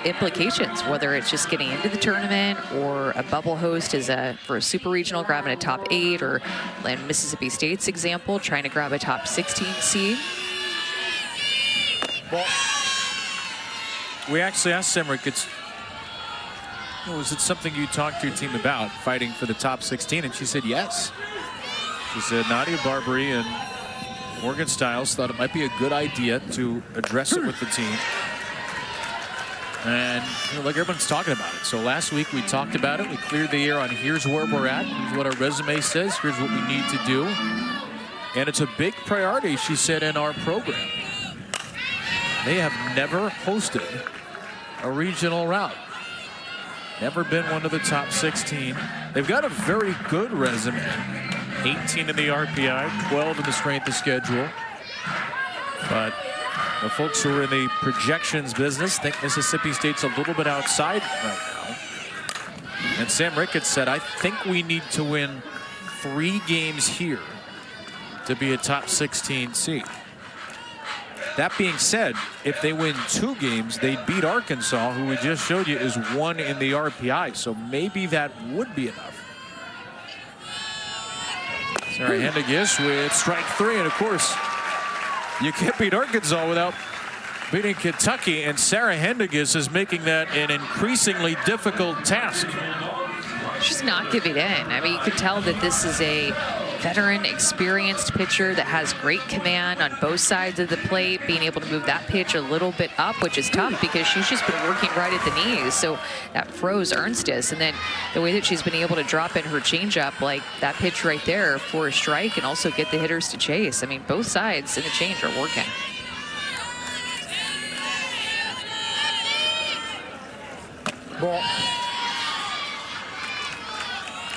S2: implications, whether it's just getting into the tournament or a bubble host for a super regional, grabbing a top 8, or in Mississippi State's example, trying to grab a top 16 seed.
S1: Well, we actually asked Semrick, was it something you talked to your team about, fighting for the top 16? And she said yes. She said Nadia Barbary and Morgan Stiles thought it might be a good idea to address it with the team. And like everyone's talking about it. So last week we talked about it. We cleared the air on here's where we're at. Here's what our resume says. Here's what we need to do. And it's a big priority, she said, in our program. They have never hosted a regional route. Never been one of the top 16. They've got a very good resume. 18 in the RPI, 12 in the strength of schedule. But the folks who are in the projections business think Mississippi State's a little bit outside right now. And Sam Ricketts said, I think we need to win 3 games here to be a top 16 seed. That being said, if they win 2 games, they'd beat Arkansas, who we just showed you is 1 in the RPI. So maybe that would be enough. Sarah Hendiges with strike 3, and of course, you can't beat Arkansas without beating Kentucky, and Sarah Hendiges is making that an increasingly difficult task.
S2: She's not giving in. I mean, you could tell that this is a veteran, experienced pitcher that has great command on both sides of the plate, being able to move that pitch a little bit up, which is tough because she's just been working right at the knees. So that froze Ernstis. And then the way that she's been able to drop in her changeup, like that pitch right there for a strike, and also get the hitters to chase. I mean, both sides in the change are working.
S1: Ball.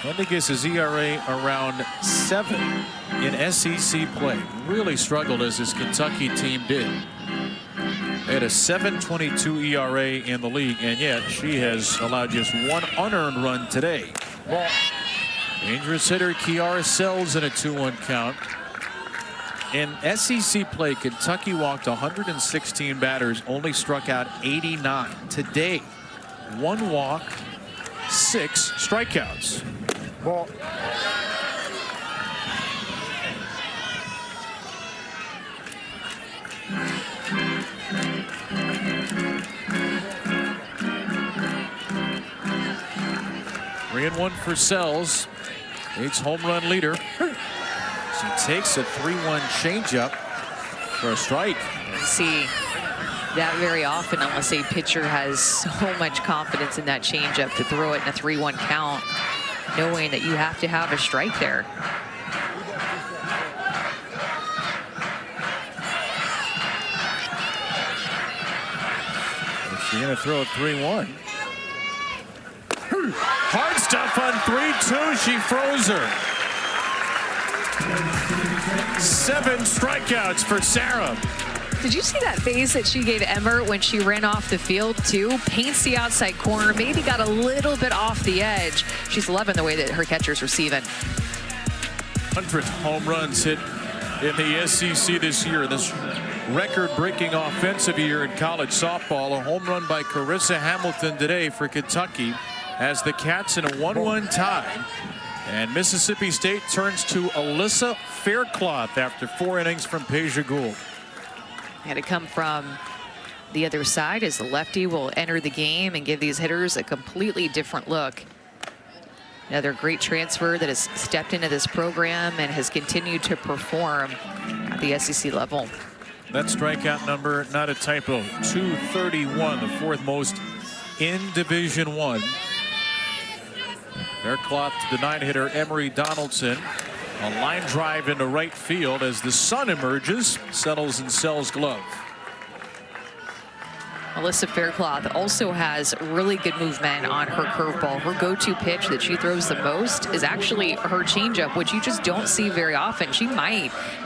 S1: Hendiges' ERA around 7 in SEC play. Really struggled as his Kentucky team did. They had a 7.22 ERA in the league, and yet she has allowed just 1 unearned run today. Ball. Dangerous hitter Kiara Sells in a 2-1 count. In SEC play, Kentucky walked 116 batters, only struck out 89. Today, 1 walk, 6 strikeouts.
S4: Ball.
S1: 3-1 for Sells. Eight's home run leader. She takes a 3-1 changeup for a strike.
S2: See that very often unless a pitcher has so much confidence in that changeup to throw it in a 3-1 count, knowing that you have to have a strike there.
S1: She's going to throw it 3-1. Hard stuff on 3-2. She froze her. 7 strikeouts for Sarah.
S2: Did you see that face that she gave Emmer when she ran off the field too? Paints the outside corner, maybe got a little bit off the edge. She's loving the way that her catcher's receiving.
S1: 100th home runs hit in the SEC this year. This record-breaking offensive year in college softball. A home run by Carissa Hamilton today for Kentucky as the Cats in a 1-1 tie. And Mississippi State turns to Alyssa Faircloth after 4 innings from Peja Gould.
S2: Had to come from the other side as the lefty will enter the game and give these hitters a completely different look. Another great transfer that has stepped into this program and has continued to perform at the SEC level.
S1: That strikeout number, not a typo, 231, the 4th most in Division I. Faircloth to the 9-hitter Emery Donaldson. A line drive into right field as the sun emerges, settles in Sells' glove.
S2: Alyssa Faircloth also has really good movement on her curveball. Her go-to pitch that she throws the most is actually her changeup, which you just don't see very often. She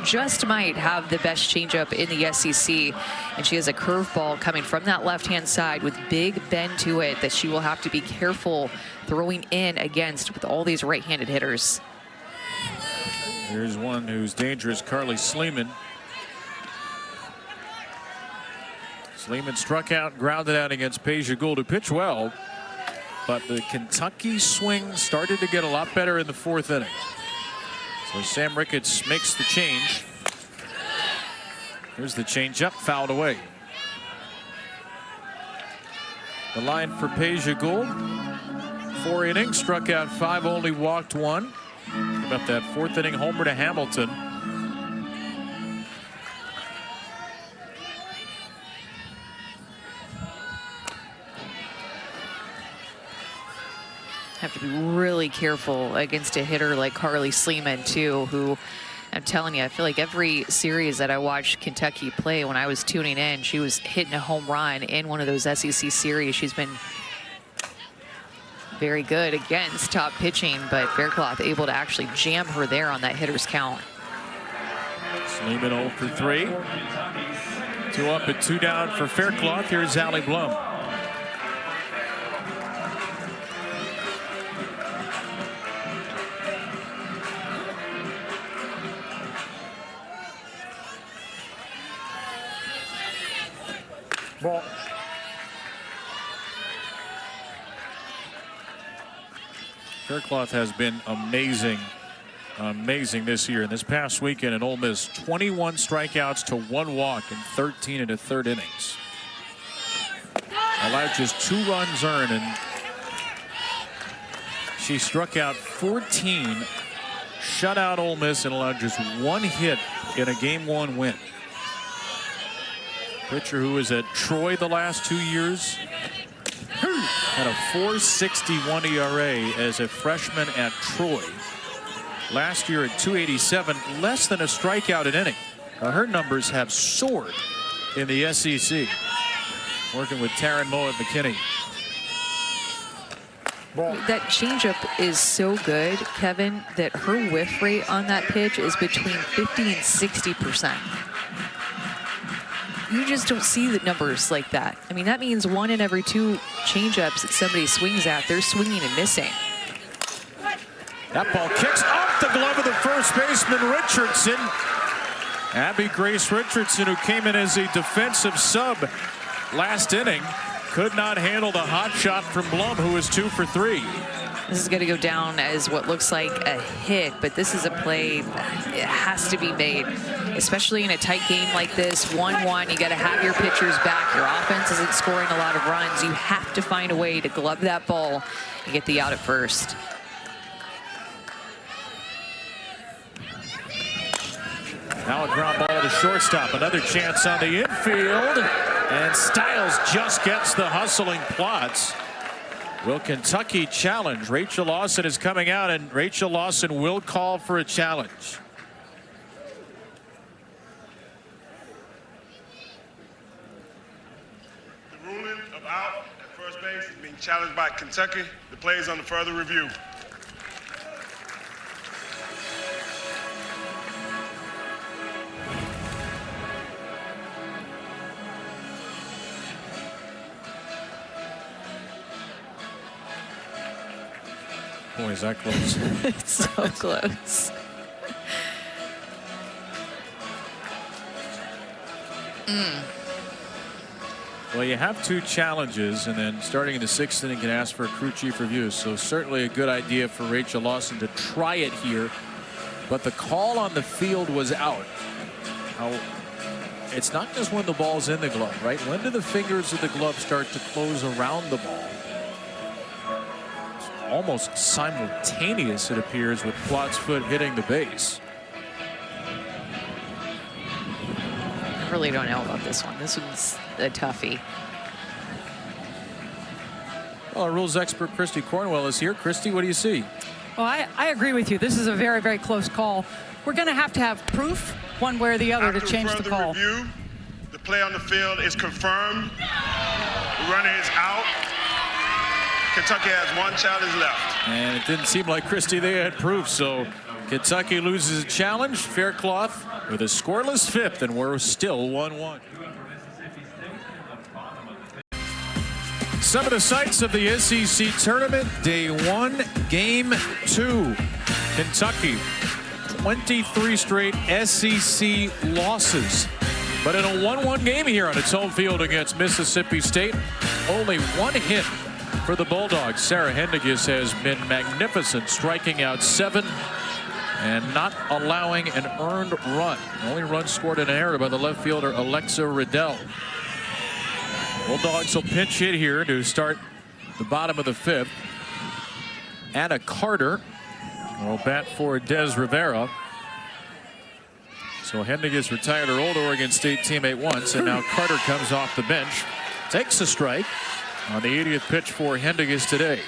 S2: just might have the best changeup in the SEC. And she has a curveball coming from that left-hand side with big bend to it that she will have to be careful throwing in against with all these right-handed hitters.
S1: Here's one who's dangerous, Carly Sleeman. Sleeman struck out, grounded out against Peja Gould, who pitched well, but the Kentucky swing started to get a lot better in the 4th inning. So Sam Ricketts makes the change. Here's the changeup, fouled away. The line for Peja Gould: 4 innings, struck out 5, only walked 1. About that 4th inning homer to Hamilton.
S2: Have to be really careful against a hitter like Carly Sleeman too, who, I'm telling you, I feel like every series that I watched Kentucky play when I was tuning in, she was hitting a home run in one of those SEC series. She's been very good against top pitching, but Faircloth able to actually jam her there on that hitter's count.
S1: Sleeman 0 for 3. 2 up and 2 down for Faircloth. Here's Allie Blum.
S4: Ball.
S1: Faircloth has been amazing this year. And this past weekend in Ole Miss, 21 strikeouts to 1 walk in 13 1/3 innings. Allowed just 2 runs earned, and she struck out 14, shut out Ole Miss, and allowed just 1 hit in a Game 1 win. Pitcher who was at Troy the last 2 years. Had a 4.61 ERA as a freshman at Troy. Last year at 2.87, less than a strikeout an inning. Her numbers have soared in the SEC. Working with Taryn Moe at McKinney.
S4: Ball.
S2: That changeup is so good, Kevin, that her whiff rate on that pitch is between 50 and 60%. You just don't see the numbers like that. I mean, that means 1 in every 2 changeups that somebody swings at, they're swinging and missing.
S1: That ball kicks off the glove of the first baseman, Richardson. Abby Grace Richardson, who came in as a defensive sub last inning, could not handle the hot shot from Blum, who was 2 for 3.
S2: This is going to go down as what looks like a hit, but this is a play that it has to be made, especially in a tight game like this. 1-1, you got to have your pitchers back. Your offense isn't scoring a lot of runs. You have to find a way to glove that ball and get the out at first.
S1: Now a ground ball to shortstop. Another chance on the infield. And Stiles just gets the hustling Plotz. Will Kentucky challenge? Rachel Lawson is coming out, and Rachel Lawson will call for a challenge.
S4: The ruling of out at first base is being challenged by Kentucky. The play is under further review.
S1: Boy, is that close.
S2: It's so close.
S1: Well, you have 2 challenges, and then starting in the 6th inning, you can ask for a crew chief review. So certainly a good idea for Rachel Lawson to try it here. But the call on the field was out. Now, it's not just when the ball's in the glove, right? When do the fingers of the glove start to close around the ball? Almost simultaneous, it appears, with Plotz's foot hitting the base.
S2: I really don't know about this one. This one's a toughie.
S1: Well, our rules expert Christy Cornwell is here. Christy, what do you see?
S5: Well, I agree with you. This is a very, very close call. We're going to have proof one way or the other to change the call.
S4: Review, the play on the field is confirmed. The runner is out. Kentucky has 1 challenge left.
S1: And it didn't seem like Christy they had proof, so Kentucky loses a challenge. Faircloth with a scoreless 5th, and we're still 1-1. Some of the sights of the SEC tournament, day 1, game 2. Kentucky, 23 straight SEC losses. But in a 1-1 game here on its home field against Mississippi State, only 1 hit for the Bulldogs. Sarah Hendiges has been magnificent, striking out 7 and not allowing an earned run. The only run scored in an error by the left fielder Alexa Riddell. Bulldogs will pinch hit here to start the bottom of the 5th. Anna Carter will bat for Des Rivera. So Hendiges retired her old Oregon State teammate once, and now Carter comes off the bench, takes a strike on the 80th pitch for Hendiges today.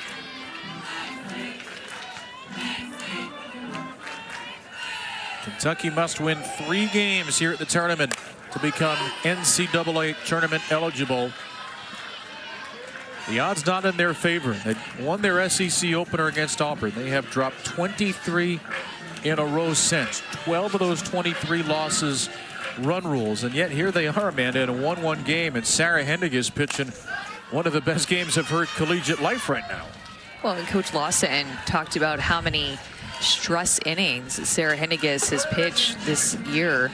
S1: Kentucky must win 3 games here at the tournament to become NCAA tournament eligible. The odds not in their favor. They won their SEC opener against Auburn. They have dropped 23 in a row since. 12 of those 23 losses run rules, and yet here they are, Amanda, in a 1-1 game, and Sarah Hendiges pitching one of the best games of her collegiate life right now.
S2: Well, and Coach Lawson talked about how many stress innings Sarah Hendiges has pitched this year.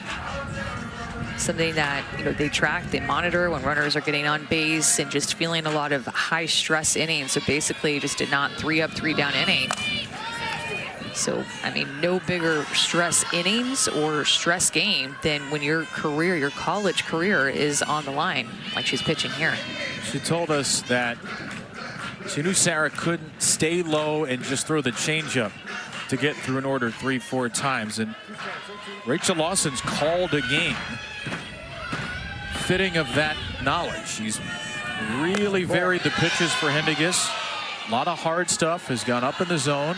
S2: Something that, you know, they track, they monitor when runners are getting on base and just feeling a lot of high stress innings. So basically just did not 3-up, 3-down inning. So, I mean, no bigger stress innings or stress game than when your career, your college career is on the line, like she's pitching here.
S1: She told us that she knew Sarah couldn't stay low and just throw the changeup to get through an order 3-4 times. And Rachel Lawson's called a game fitting of that knowledge. She's really varied the pitches for Hendiges. A lot of hard stuff, has gone up in the zone.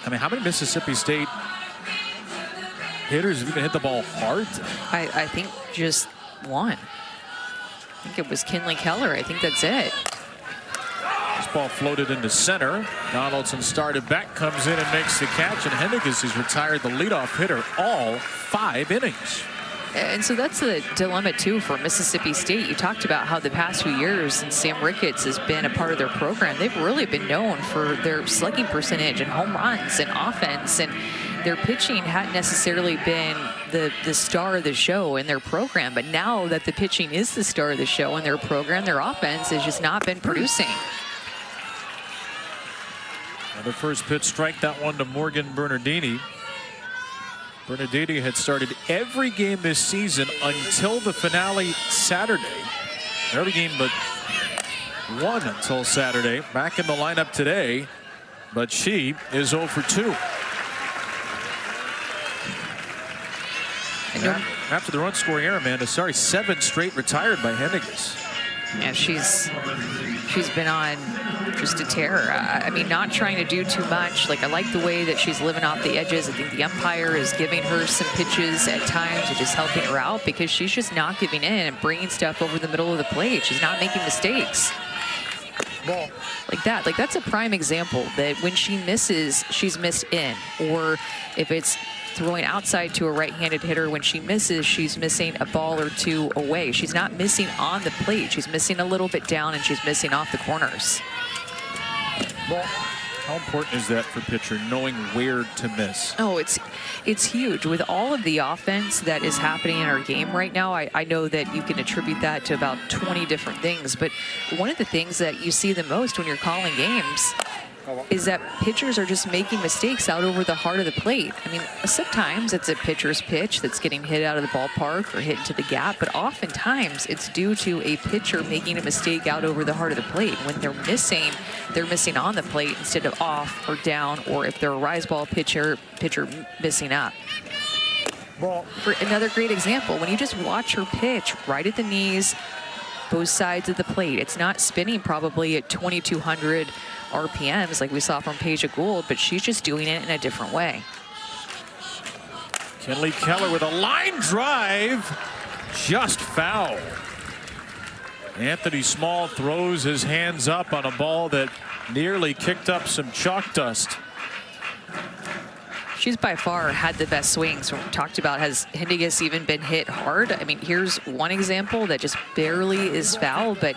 S1: I mean, how many Mississippi State hitters have even hit the ball hard?
S2: I think just one. I think it was Kinley Keller. I think that's it.
S1: This ball floated into center. Donaldson started back, comes in and makes the catch, and Hendiges has retired the leadoff hitter all 5 innings.
S2: And so that's the dilemma, too, for Mississippi State. You talked about how the past few years, and Sam Ricketts has been a part of their program. They've really been known for their slugging percentage and home runs and offense. And their pitching hadn't necessarily been the star of the show in their program. But now that the pitching is the star of the show in their program, their offense has just not been producing.
S1: And the first pitch strike, that one to Morgan Bernardini. Bernardini had started every game this season until the finale Saturday. Every game but one until Saturday. Back in the lineup today, but she is 0 for 2. After the run scoring error, Amanda, 7 straight retired by Henniges.
S2: Yeah, she's been on just a tear. I mean, not trying to do too much. Like, I like the way that she's living off the edges. I think the umpire is giving her some pitches at times and just helping her out because she's just not giving in and bringing stuff over the middle of the plate. She's not making mistakes.
S1: Ball.
S2: Like that. Like, that's a prime example that when she misses, she's missed in. Or if it's throwing outside to a right-handed hitter, when she misses, she's missing a ball or two away. She's not missing on the plate. She's missing a little bit down, and she's missing off the corners.
S1: Ball. How important is that for pitcher, knowing where to miss?
S2: Oh, it's huge. With all of the offense that is happening in our game right now, I know that you can attribute that to about 20 different things. But one of the things that you see the most when you're calling games is that pitchers are just making mistakes out over the heart of the plate. I mean, sometimes it's a pitcher's pitch that's getting hit out of the ballpark or hit into the gap, but oftentimes it's due to a pitcher making a mistake out over the heart of the plate. When they're missing on the plate instead of off or down, or if they're a rise ball pitcher missing up.
S1: Ball.
S2: For another great example, when you just watch her pitch right at the knees, both sides of the plate, it's not spinning probably at 2,200 RPMs like we saw from Peja Gould, but she's just doing it in a different way.
S1: Kenley Keller with a line drive, just foul. Anthony Small throws his hands up on a ball that nearly kicked up some chalk dust.
S2: She's by far had the best swings. We talked about, has Henniges even been hit hard? I mean, here's one example that just barely is foul, but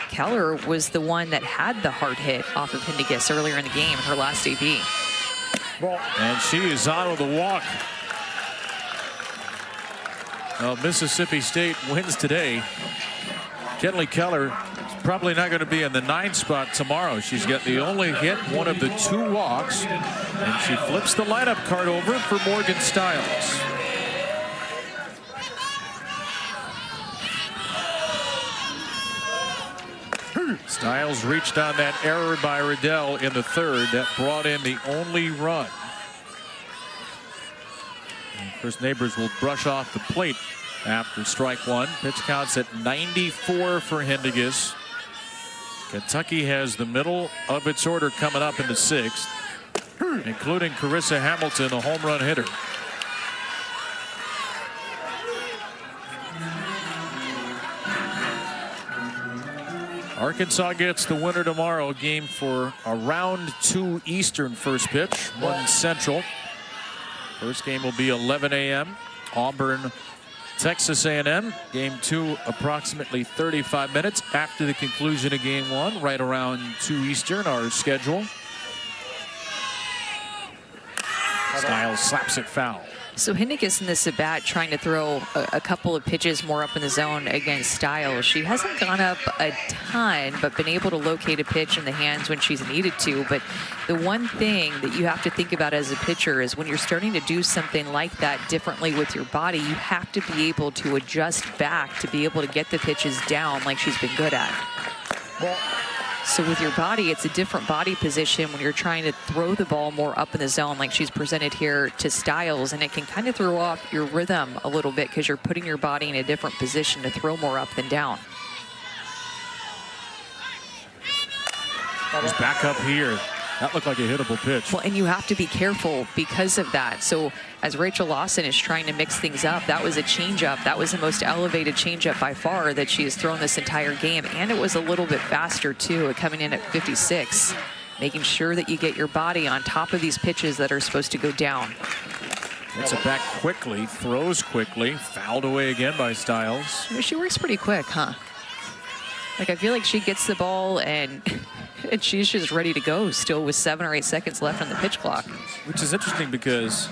S2: Keller was the one that had the hard hit off of Henniges earlier in the game, her last AB.
S1: And she is on with a walk. Well, Mississippi State wins today. Kenley Keller is probably not going to be in the 9th spot tomorrow. She's got the only hit, one of the 2 walks, and she flips the lineup card over for Morgan Stiles. Stiles reached on that error by Riddell in the 3rd that brought in the only run. And First Neighbors will brush off the plate after strike 1. Pitch counts at 94 for Henniges. Kentucky has the middle of its order coming up in the 6th, including Carissa Hamilton, a home run hitter. Arkansas gets the winner tomorrow. Game for a round 2 Eastern first pitch, 1 Central. First game will be 11 a.m. Auburn, Texas A&M. Game 2 approximately 35 minutes after the conclusion of game 1, right around 2 Eastern, our schedule. Stiles slaps it foul.
S2: So Henniges in this at bat trying to throw a couple of pitches more up in the zone against Stiles. She hasn't gone up a ton, but been able to locate a pitch in the hands when she's needed to. But the one thing that you have to think about as a pitcher is when you're starting to do something like that differently with your body, you have to be able to adjust back to be able to get the pitches down like she's been good at. So with your body, it's a different body position when you're trying to throw the ball more up in the zone like she's presented here to Stiles, and it can kind of throw off your rhythm a little bit because you're putting your body in a different position to throw more up than down.
S1: He's back up here. That looked like a hittable pitch.
S2: Well, and you have to be careful because of that. So as Rachel Lawson is trying to mix things up, that was a changeup. That was the most elevated changeup by far that she has thrown this entire game. And it was a little bit faster, too, coming in at 56. Making sure that you get your body on top of these pitches that are supposed to go down.
S1: Gets it back quickly, throws quickly, fouled away again by Stiles.
S2: She works pretty quick, huh? Like, I feel like she gets the ball and she's just ready to go still with 7 or 8 seconds left on the pitch clock.
S1: Which is interesting because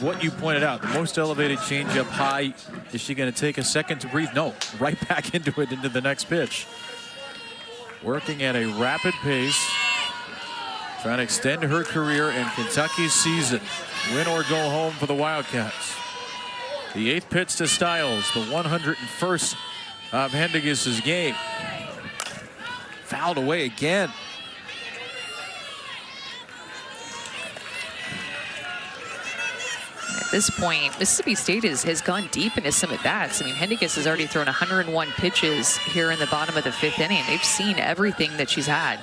S1: what you pointed out, the most elevated changeup high, is she going to take a second to breathe? No, right back into it, into the next pitch. Working at a rapid pace. trying to extend her career in Kentucky's season. Win or go home for the Wildcats. The 8th pitch to Stiles, the 101st of Hendiges' game. Fouled away again.
S2: At this point, Mississippi State has gone deep into some at-bats. I mean, Hendiges has already thrown 101 pitches here in the bottom of the 5th inning. They've seen everything that she's had.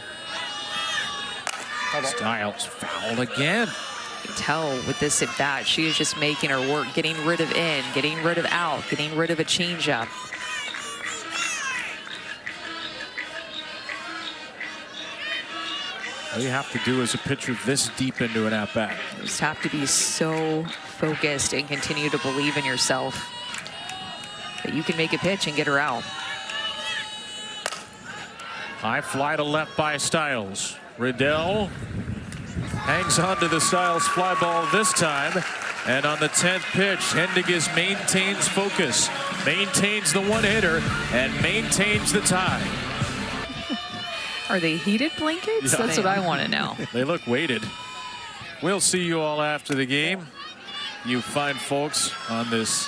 S1: Stiles fouled again.
S2: You can tell with this at-bat, she is just making her work, getting rid of in, getting rid of out, getting rid of a changeup.
S1: All you have to do as a pitcher this deep into an at-bat.
S2: You just have to be so focused and continue to believe in yourself that you can make a pitch and get her out.
S1: High fly to left by Stiles. Riddell hangs on to the Stiles fly ball this time. And on the 10th pitch, Hendiges maintains focus, maintains the one-hitter, and maintains the tie.
S2: Are they heated blankets?
S1: Yeah.
S2: That's what I want to know.
S1: They look weighted. We'll see you all after the game. You fine folks on this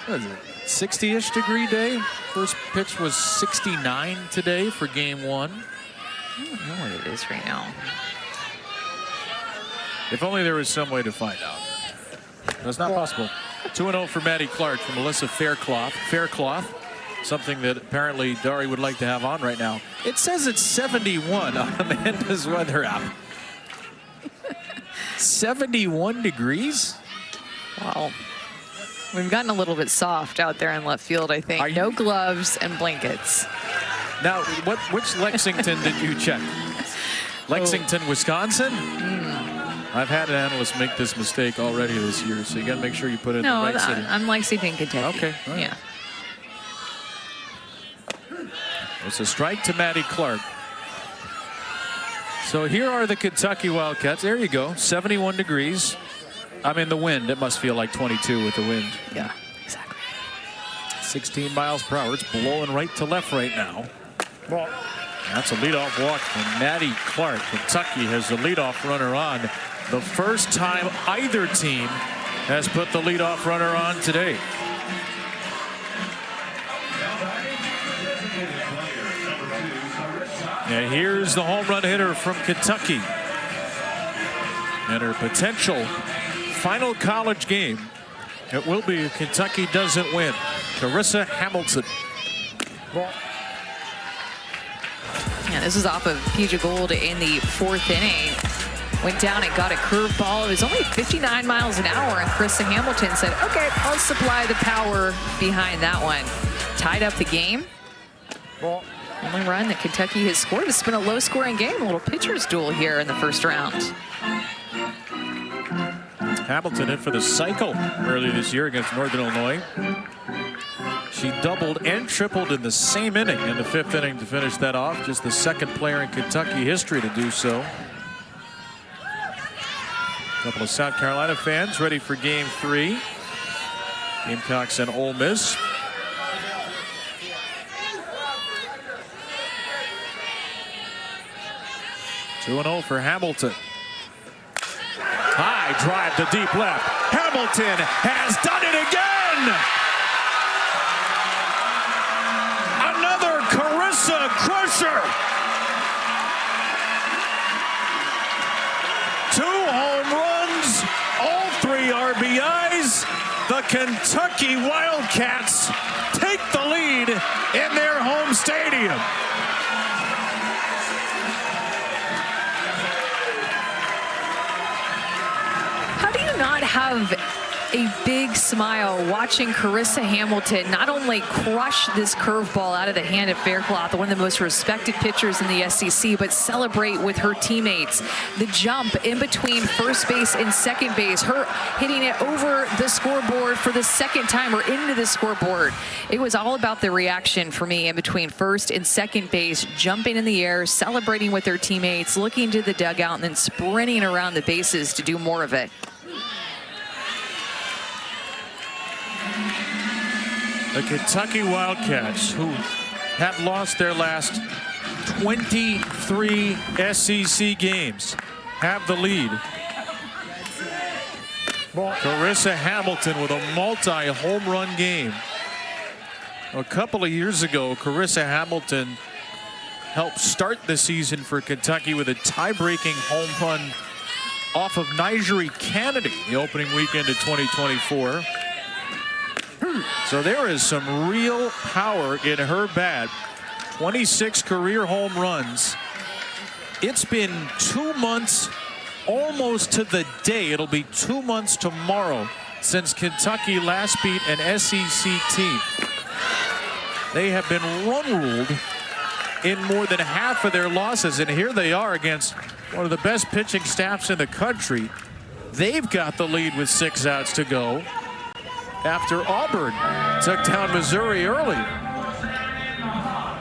S1: 60-ish degree day. First pitch was 69 today for game 1.
S2: I don't know what it is right now.
S1: If only there was some way to find out. That's not possible. 2-0 for Maddie Clark from Melissa Faircloth. Something that apparently Dari would like to have on right now. It says it's 71 on Amanda's weather app. 71 degrees?
S2: Wow. We've gotten a little bit soft out there in left field, I think. No gloves and blankets.
S1: Now, which Lexington did you check? Lexington, Wisconsin? I've had an analyst make this mistake already this year, so you got to make sure you put it in the right city.
S2: I'm Lexington, Kentucky.
S1: Okay. Right.
S2: Yeah.
S1: It's a strike to Maddie Clark. So here are the Kentucky Wildcats. There you go, 71 degrees. I mean, the wind, it must feel like 22 with the wind.
S2: Yeah, exactly.
S1: 16 miles per hour. It's blowing right to left right now. That's a leadoff walk from Maddie Clark. Kentucky has the leadoff runner on. The first time either team has put the leadoff runner on today. And here's the home run hitter from Kentucky. And her potential final college game. It will be if Kentucky doesn't win. Carissa Hamilton.
S2: Yeah, this is off of PJ Gould in the 4th inning. Went down and got a curveball. It was only 59 miles an hour, and Carissa Hamilton said, okay, I'll supply the power behind that one. Tied up the game. Only run that Kentucky has scored. It's been a low-scoring game. A little pitcher's duel here in the first round.
S1: Hamilton in for the cycle early this year against Northern Illinois. She doubled and tripled in the same inning in the 5th inning to finish that off. Just the 2nd player in Kentucky history to do so. A couple of South Carolina fans ready for game 3. Gamecocks and Ole Miss. (2-0) for Hamilton. High drive to deep left. Hamilton has done it again. Another Carissa crusher. 2 home runs, all 3 RBIs. The Kentucky Wildcats take the lead in their home stadium.
S2: How do you not have a big smile watching Carissa Hamilton not only crush this curveball out of the hand of Faircloth, one of the most respected pitchers in the SEC, but celebrate with her teammates? The jump in between first base and second base, her hitting it over the scoreboard for the 2nd time or into the scoreboard. It was all about the reaction for me in between first and second base, jumping in the air, celebrating with their teammates, looking to the dugout, and then sprinting around the bases to do more of it. The
S1: Kentucky Wildcats, who have lost their last 23 SEC games have the lead. Carissa Hamilton with a multi-home run game. A couple of years ago, Carissa Hamilton helped start the season for Kentucky with a tie-breaking home run off of Nigeri Kennedy the opening weekend of 2024. So there is some real power in her bat. 26 career home runs. It's been 2 months, almost to the day. It'll be 2 months tomorrow since Kentucky last beat an SEC team. They have been run-ruled in more than half of their losses, and here they are against one of the best pitching staffs in the country. They've got the lead with 6 outs to go after Auburn took down Missouri early.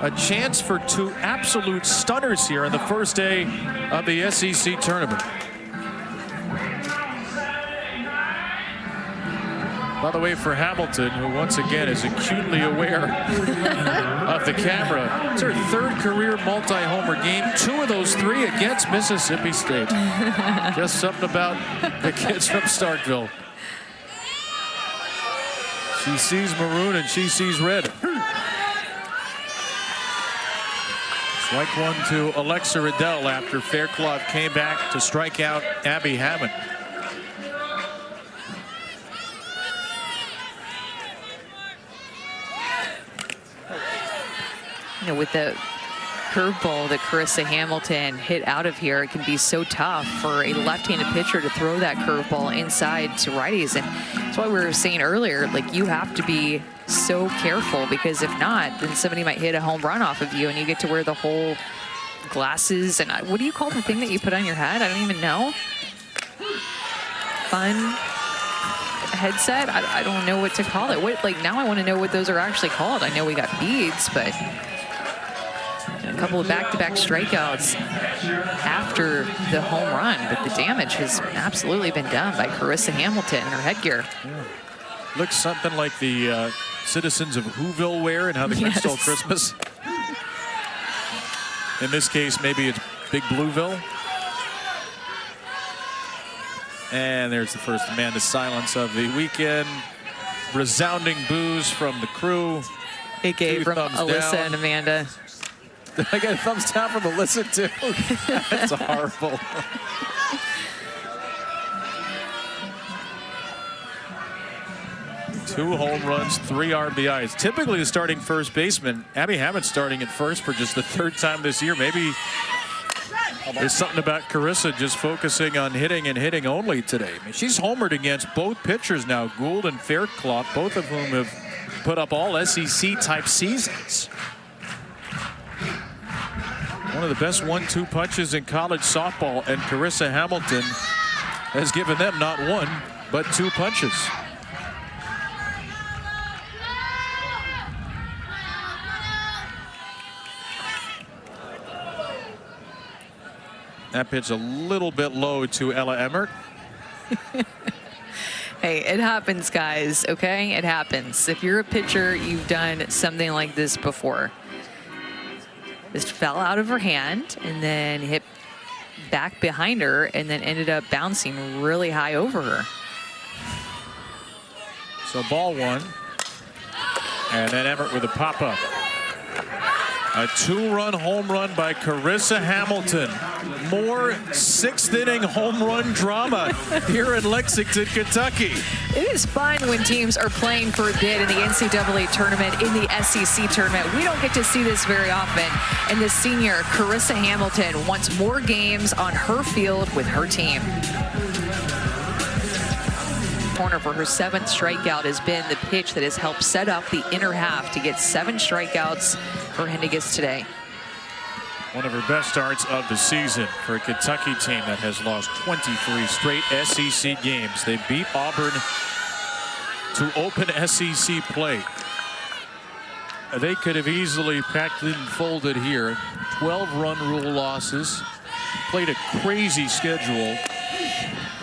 S1: A chance for 2 absolute stunners here on the first day of the SEC tournament. By the way, for Hamilton, who once again is acutely aware of the camera, it's her 3rd career multi-homer game. 2 of those 3 against Mississippi State. Just something about the kids from Starkville. She sees maroon and she sees red. Strike 1 to Alexa Riddell after Faircloth came back to strike out Abby Hammond.
S2: You know, with the curveball that Carissa Hamilton hit out of here, it can be so tough for a left-handed pitcher to throw that curveball inside to righties. And that's why we were saying earlier, like, you have to be so careful, because if not, then somebody might hit a home run off of you and you get to wear the whole glasses. And what do you call the thing that you put on your head? I don't even know. Fun headset? I don't know what to call it. What, like, now I want to know what those are actually called. I know we got beads, but a couple of back-to-back strikeouts after the home run, but the damage has absolutely been done by Carissa Hamilton and her headgear.
S1: Yeah. Looks something like the citizens of Whoville wear and how the Grinch stole Christmas. In this case, maybe it's Big Blueville. And there's the first Amanda silence of the weekend. Resounding boos from the crew.
S2: AKA from Alyssa down. And Amanda.
S1: I got a thumbs down from Alyssa too. That's horrible. Two home runs, 3 RBIs. Typically the starting first baseman, Abby Hammond, starting at first for just the 3rd time this year. Maybe there's something about Carissa just focusing on hitting and hitting only today. I mean, she's homered against both pitchers now, Gould and Faircloth, both of whom have put up all SEC type seasons. One of the best 1-2 punches in college softball, and Carissa Hamilton has given them not 1, but 2 punches. That pitch a little bit low to Ella Emmert.
S2: Hey, it happens, guys, okay? It happens. If you're a pitcher, you've done something like this before. Just fell out of her hand and then hit back behind her and then ended up bouncing really high over her.
S1: So ball 1. And then Emmert with a pop-up. A 2-run home run by Carissa Hamilton. More 6th-inning home run drama here in Lexington, Kentucky.
S2: It is fun when teams are playing for a bid in the NCAA tournament, in the SEC tournament. We don't get to see this very often. And the senior, Carissa Hamilton, wants more games on her field with her team. Corner for her 7th strikeout has been the pitch that has helped set up the inner half to get 7 strikeouts for Henniges today.
S1: One of her best starts of the season for a Kentucky team that has lost 23 straight SEC games. They beat Auburn to open SEC play. They could have easily packed it and folded here. 12-run rule losses. Played a crazy schedule.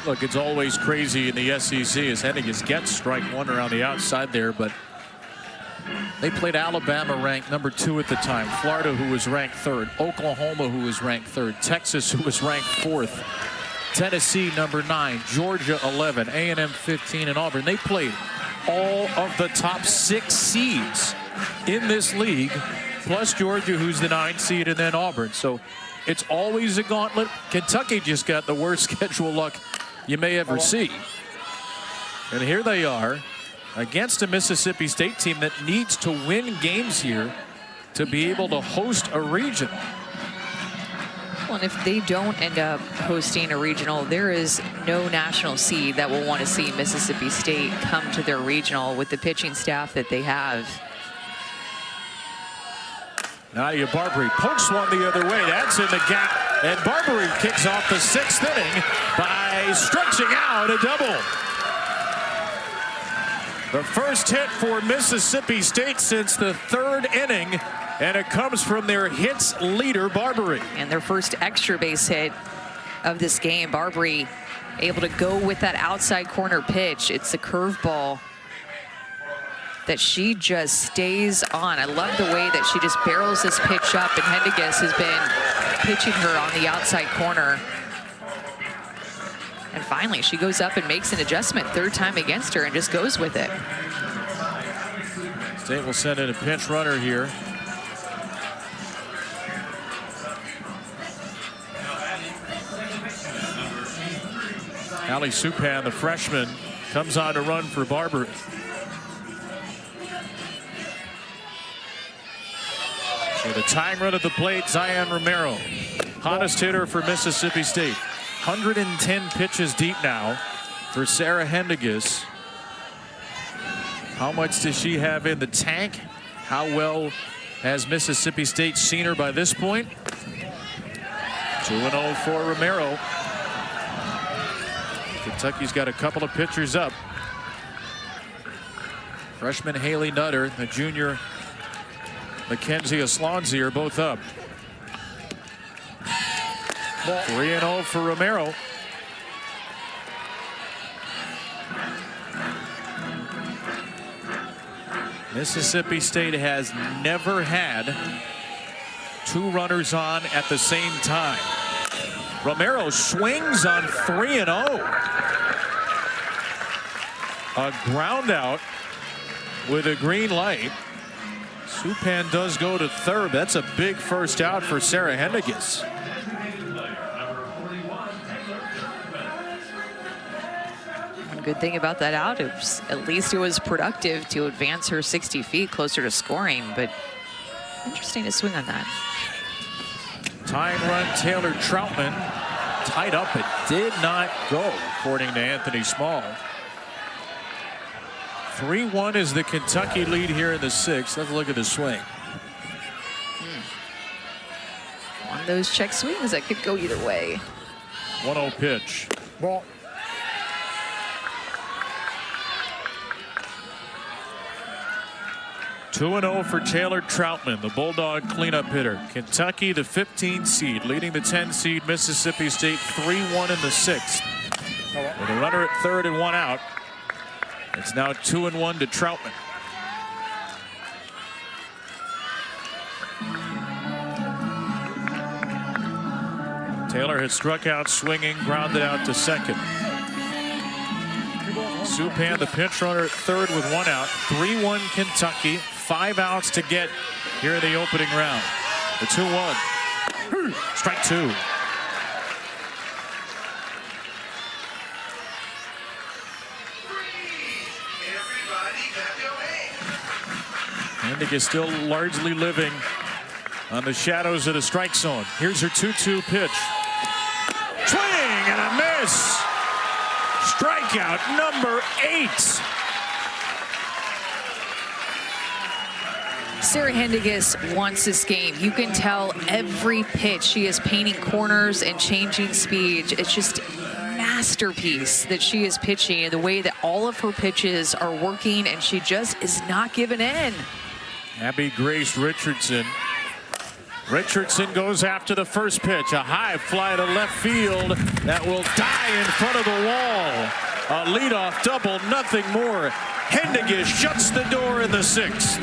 S1: Look, it's always crazy in the SEC as Henniges gets strike 1 around the outside there, but They played Alabama, ranked number 2 at the time, Florida, who was ranked 3rd, Oklahoma, who was ranked 3rd, Texas, who was ranked 4th, Tennessee, number 9, Georgia, 11, A&M, 15, and Auburn. They played all of the top 6 seeds in this league, plus Georgia, who's the 9th seed, and then Auburn. So it's always a gauntlet. Kentucky just got the worst schedule luck you may ever see. And here they are against a Mississippi State team that needs to win games here to be able to host a regional.
S2: Well, and if they don't end up hosting a regional, there is no national seed that will want to see Mississippi State come to their regional with the pitching staff that they have.
S1: Nadia Barbary pokes one the other way. That's in the gap. And Barbary kicks off the 6th inning by stretching out a double. The first hit for Mississippi State since the 3rd inning, and it comes from their hits leader, Barbary.
S2: And their first extra base hit of this game. Barbary able to go with that outside corner pitch. It's a curveball that she just stays on. I love the way that she just barrels this pitch up, and Hendiges has been pitching her on the outside corner. And finally, she goes up and makes an adjustment, 3rd time against her, and just goes with it.
S1: State will send in a pinch runner here. Ali Supan, the freshman, comes on to run for Barbary. So the tying run at the plate, Zion Romero, hottest hitter for Mississippi State. 110 pitches deep now for Sarah Hendiges. How much does she have in the tank? How well has Mississippi State seen her by this point? 2-0 for Romero. Kentucky's got a couple of pitchers up. Freshman Haley Nutter, the junior Mackenzie Aslonzi are both up. 3-0 for Romero. Mississippi State has never had 2 runners on at the same time. Romero swings on 3-0. A ground out with a green light. Supan does go to 3rd. That's a big first out for Sarah Hendiges.
S2: Good thing about that out is at least it was productive to advance her 60 feet closer to scoring, but interesting to swing on that.
S1: Tying run, Taylor Troutman, tied up. It did not go, according to Anthony Small. 3-1 is the Kentucky lead here in the 6th. Let's look at the swing.
S2: One of those check swings that could go either way.
S1: 1-0 pitch.
S5: Ball.
S1: 2-0 for Taylor Troutman, the Bulldog cleanup hitter. Kentucky, the 15 seed, leading the 10 seed Mississippi State 3-1 in the 6th. With a runner at 3rd and 1 out. It's now 2-1 to Troutman. Taylor has struck out swinging, grounded out to 2nd. Supan, the pinch runner at 3rd with 1 out. 3-1 Kentucky. 5 outs to get here in the opening round. The 2-1. Strike 2. Hendiges is still largely living on the shadows of the strike zone. Here's her 2-2 pitch. Swing and a miss. Strikeout number 8.
S2: Sarah Hendiges wants this game. You can tell every pitch she is painting corners and changing speed. It's just a masterpiece that she is pitching, and the way that all of her pitches are working, and she just is not giving in.
S1: Abby Grace Richardson. Richardson goes after the first pitch. A high fly to left field that will die in front of the wall. A leadoff double, nothing more. Hendiges shuts the door in the 6th.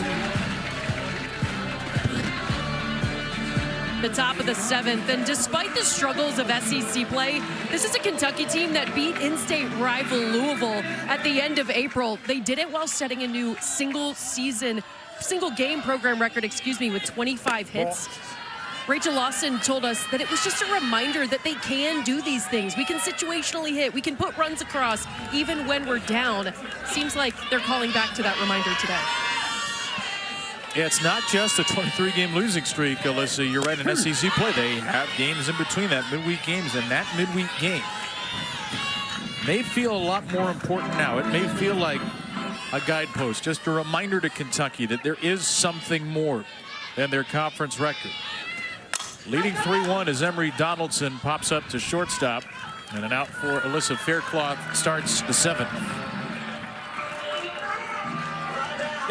S3: the top of the 7th. And despite the struggles of SEC play, this is a Kentucky team that beat in-state rival Louisville at the end of April. They did it while setting a new single game program record, with 25 hits. Rachel Lawson told us that it was just a reminder that they can do these things. We can situationally hit. We can put runs across even when we're down. Seems like they're calling back to that reminder today.
S1: Yeah, it's not just a 23-game losing streak, Alyssa. You're right, in SEC play, they have games in between that midweek games, and that midweek game may feel a lot more important now. It may feel like a guidepost, just a reminder to Kentucky that there is something more than their conference record. Leading 3-1 as Emery Donaldson pops up to shortstop, and an out for Alyssa Faircloth starts the 7th.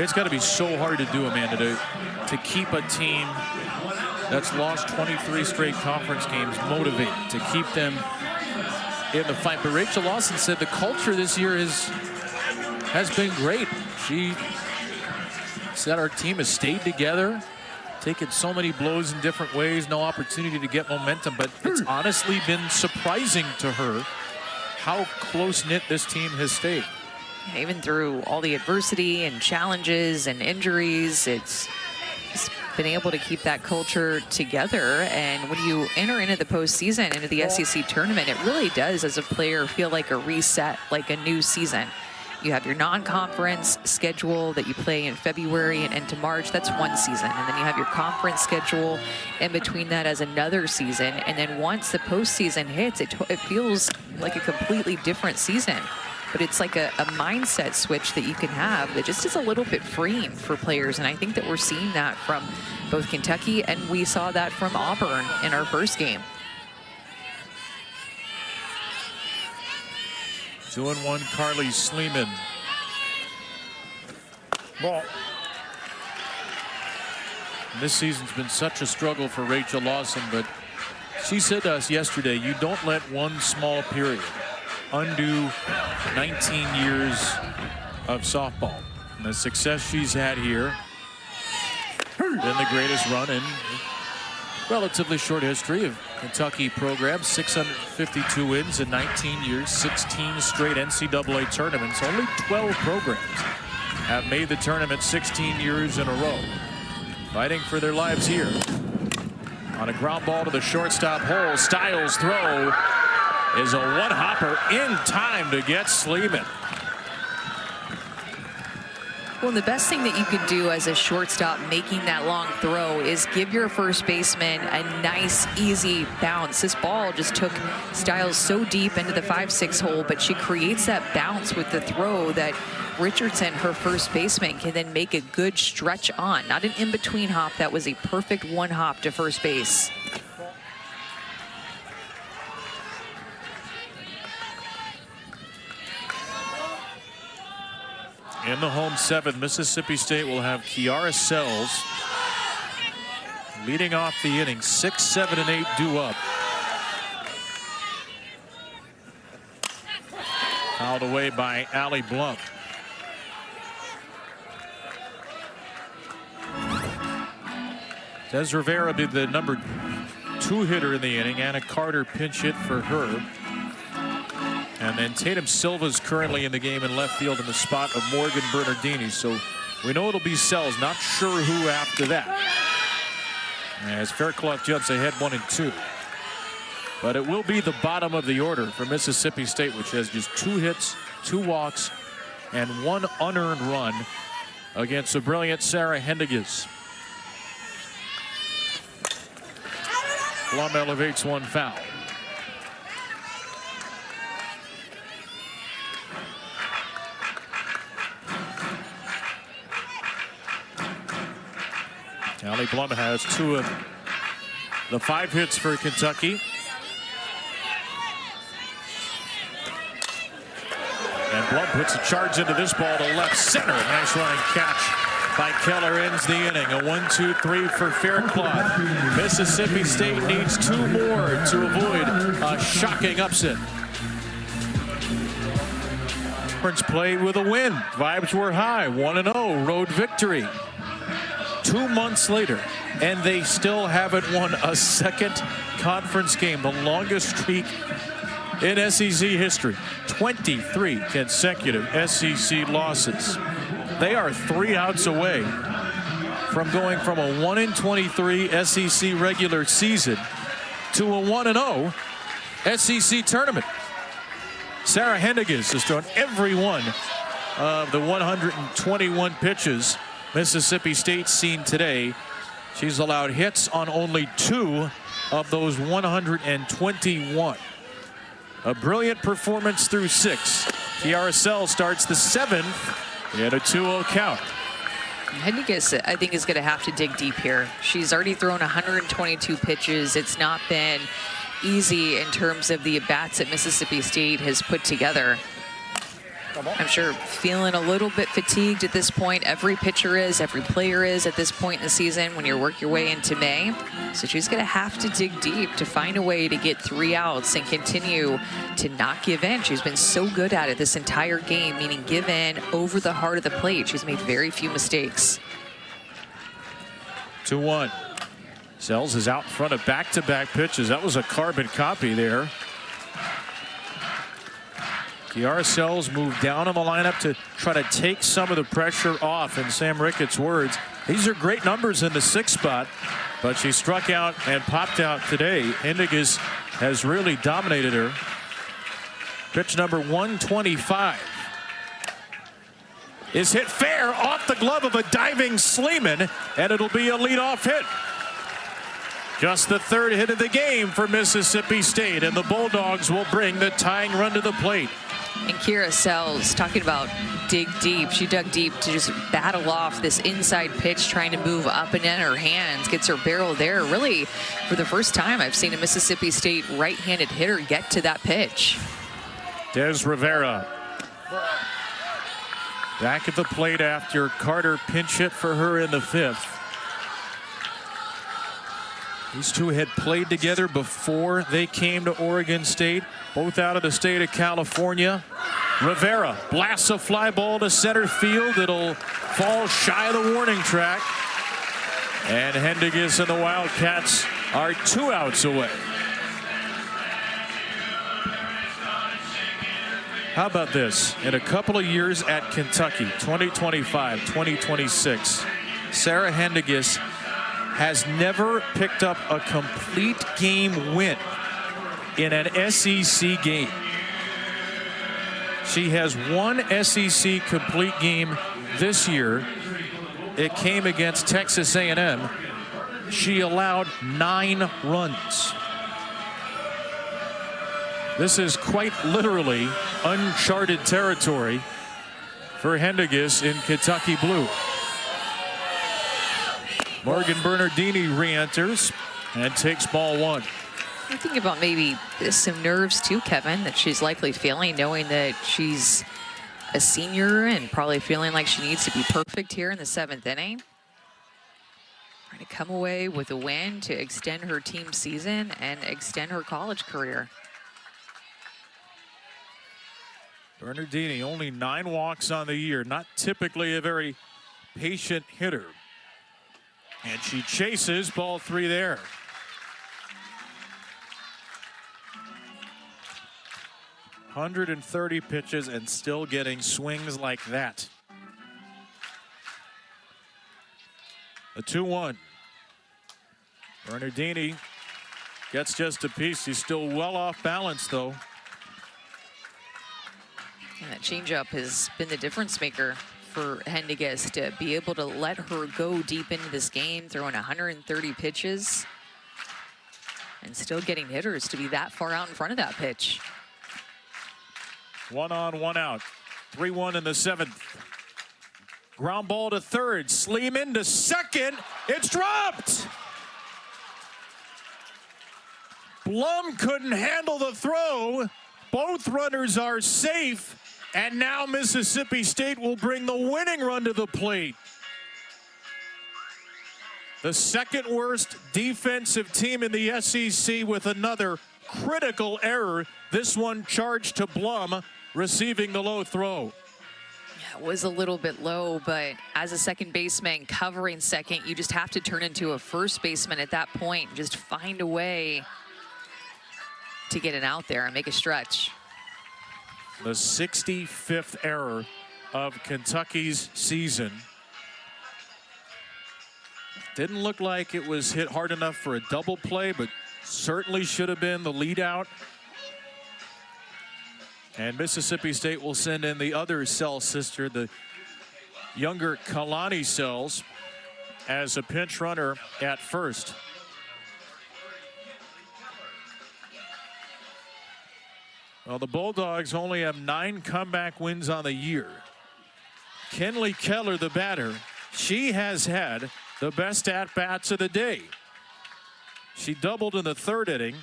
S1: It's got to be so hard to do, Amanda, to keep a team that's lost 23 straight conference games motivated, to keep them in the fight. But Rachel Lawson said the culture this year has been great. She said our team has stayed together, taken so many blows in different ways, no opportunity to get momentum, but it's honestly been surprising to her how close-knit this team has stayed.
S2: Even through all the adversity and challenges and injuries, it's just been able to keep that culture together. And when you enter into the postseason, into the SEC tournament, it really does, as a player, feel like a reset, like a new season. You have your non-conference schedule that you play in February and into March. That's one season. And then you have your conference schedule in between that as another season. And then once the postseason hits, it feels like a completely different season. But it's like a mindset switch that you can have that just is a little bit freeing for players. And I think that we're seeing that from both Kentucky, and we saw that from Auburn in our first game.
S1: 2-1 Carly Sleeman. Ball. This season's been such a struggle for Rachel Lawson, but she said to us yesterday, you don't let one small period undo 19 years of softball. And the success she's had here, been the greatest run in relatively short history of Kentucky programs. 652 wins in 19 years, 16 straight NCAA tournaments. Only 12 programs have made the tournament 16 years in a row. Fighting for their lives here. On a ground ball to the shortstop hole, Stiles' throw is a one-hopper in time to get Sleeman.
S2: Well, the best thing that you could do as a shortstop making that long throw is give your first baseman a nice, easy bounce. This ball just took Stiles so deep into the 5-6 hole, but she creates that bounce with the throw that Richardson, her first baseman, can then make a good stretch on. Not an in-between hop. That was a perfect one hop to first base.
S1: In the home 7th, Mississippi State will have Kiara Sells leading off the inning. 6, 7, and 8 due up. Fouled away by Allie Blum. Des Rivera be the number 2 hitter in the inning. Anna Carter pinch hit for her. And then Tatum Silva's currently in the game in left field in the spot of Morgan Bernardini. So we know it'll be Sells. Not sure who after that, as Faircloth jumps ahead 1-2. But it will be the bottom of the order for Mississippi State, which has just 2 hits, 2 walks, and 1 unearned run against the brilliant Sarah Hendiges. Blum elevates 1 foul. Allie Blum has 2 of the 5 hits for Kentucky. And Blum puts a charge into this ball to left center. Nice running catch by Keller ends the inning. A 1-2-3 for Faircloth. Mississippi State needs 2 more to avoid a shocking upset. Conference play with a win. Vibes were high. 1-0 road victory. 2 months later, and they still haven't won a second conference game, the longest streak in SEC history. 23 consecutive SEC losses. They are 3 outs away from going from a 1-23 SEC regular season to a 1-0 SEC tournament. Sarah Henniges has thrown every one of the 121 pitches Mississippi State's seen today. She's allowed hits on only 2 of those 121. A brilliant performance through 6. Kiara Sells starts the 7th in a 2-0 count.
S2: Henniges, I think, is going to have to dig deep here. She's already thrown 122 pitches. It's not been easy in terms of the at-bats that Mississippi State has put together. I'm sure feeling a little bit fatigued at this point. Every pitcher is, every player is at this point in the season when you work your way into May. So she's going to have to dig deep to find a way to get 3 outs and continue to not give in. She's been so good at it this entire game, meaning give in over the heart of the plate. She's made very few mistakes.
S1: 2-1. Sells is out in front of back-to-back pitches. That was a carbon copy there. Kiara Sells moved down in the lineup to try to take some of the pressure off. In Sam Ricketts' words, these are great numbers in the 6th spot, but she struck out and popped out today. Henniges has really dominated her. Pitch number 125 is hit fair off the glove of a diving Sleeman, and it'll be a leadoff hit. Just the 3rd hit of the game for Mississippi State, and the Bulldogs will bring the tying run to the plate.
S2: And Kiara Sells, talking about dig deep, she dug deep to just battle off this inside pitch, trying to move up and in her hands, gets her barrel there. Really, for the first time, I've seen a Mississippi State right-handed hitter get to that pitch.
S1: Des Rivera back at the plate after Carter pinch hit for her in the 5th. These two had played together before they came to Oregon State, both out of the state of California. Rivera blasts a fly ball to center field. It'll fall shy of the warning track. And Henniges and the Wildcats are 2 outs away. How about this? In a couple of years at Kentucky, 2025, 2026, Sarah Henniges has never picked up a complete game win in an SEC game. She has one SEC complete game this year. It came against Texas A&M. She allowed 9 runs. This is quite literally uncharted territory for Henniges in Kentucky blue. Morgan Bernardini re-enters and takes ball 1.
S2: I think about maybe some nerves too, Kevin, that she's likely feeling, knowing that she's a senior and probably feeling like she needs to be perfect here in the 7th inning. Trying to come away with a win to extend her team season and extend her college career.
S1: Bernardini, only 9 walks on the year, not typically a very patient hitter. And she chases ball 3 there. .130 pitches and still getting swings like that. A 2-1. Bernardini gets just a piece. He's still well off balance, though.
S2: And that changeup has been the difference maker for Henniges to be able to let her go deep into this game, throwing 130 pitches and still getting hitters to be that far out in front of that pitch.
S1: 1 on, 1 out. 3-1 in the 7th. Ground ball to 3rd. Sleeman to 2nd. It's dropped. Blum couldn't handle the throw. Both runners are safe. And now Mississippi State will bring the winning run to the plate. The 2nd worst defensive team in the SEC with another critical error. This one charged to Blum, receiving the low throw.
S2: was a little bit low, but as a second baseman covering second, you just have to turn into a first baseman at that point. Just find a way to get it out there and make a stretch.
S1: The 65th error of Kentucky's season. Didn't look like it was hit hard enough for a double play, but certainly should have been the lead out. And Mississippi State will send in the other Sells sister, the younger Kalani Sells, as a pinch runner at first. Well, the Bulldogs only have 9 comeback wins on the year. Kinley Keller, the batter, she has had the best at-bats of the day. She doubled in the 3rd inning,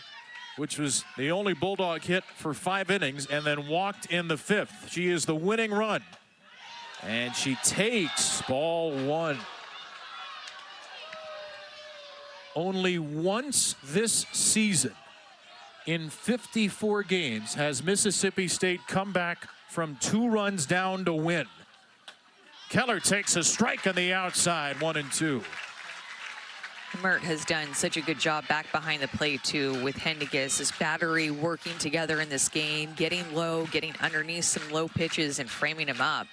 S1: which was the only Bulldog hit for 5 innings, and then walked in the 5th. She is the winning run. And she takes ball 1. Only once this season in 54 games has Mississippi State come back from 2 runs down to win. Keller takes a strike on the outside, 1-2.
S2: Mert has done such a good job back behind the plate, too, with Hendiges. His battery working together in this game, getting low, getting underneath some low pitches and framing him up.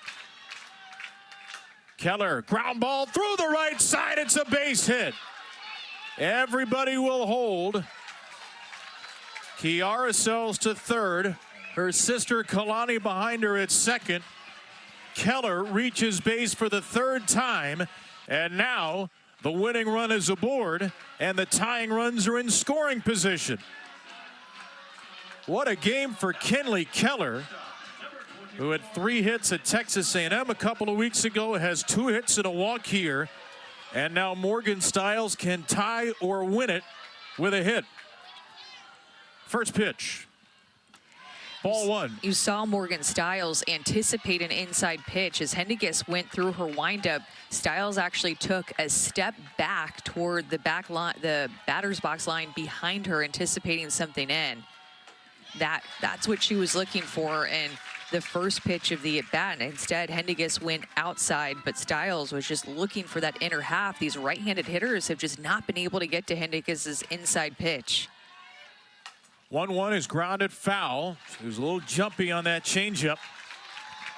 S1: Keller, ground ball through the right side. It's a base hit. Everybody will hold. Kiara Sells to 3rd. Her sister Kalani behind her at 2nd. Keller reaches base for the 3rd time. And now the winning run is aboard, and the tying runs are in scoring position. What a game for Kinley Keller, who had 3 hits at Texas A&M a couple of weeks ago, has 2 hits and a walk here. And now Morgan Stiles can tie or win it with a hit. First pitch. Ball 1.
S2: You saw Morgan Stiles anticipate an inside pitch. As Hendiges went through her windup, Stiles actually took a step back toward the back line, the batter's box line behind her, anticipating something in. That's what she was looking for in the first pitch of the at-bat. Instead, Hendiges went outside, but Stiles was just looking for that inner half. These right-handed hitters have just not been able to get to Hendiges' inside pitch.
S1: 1-1 is grounded foul. She was a little jumpy on that changeup.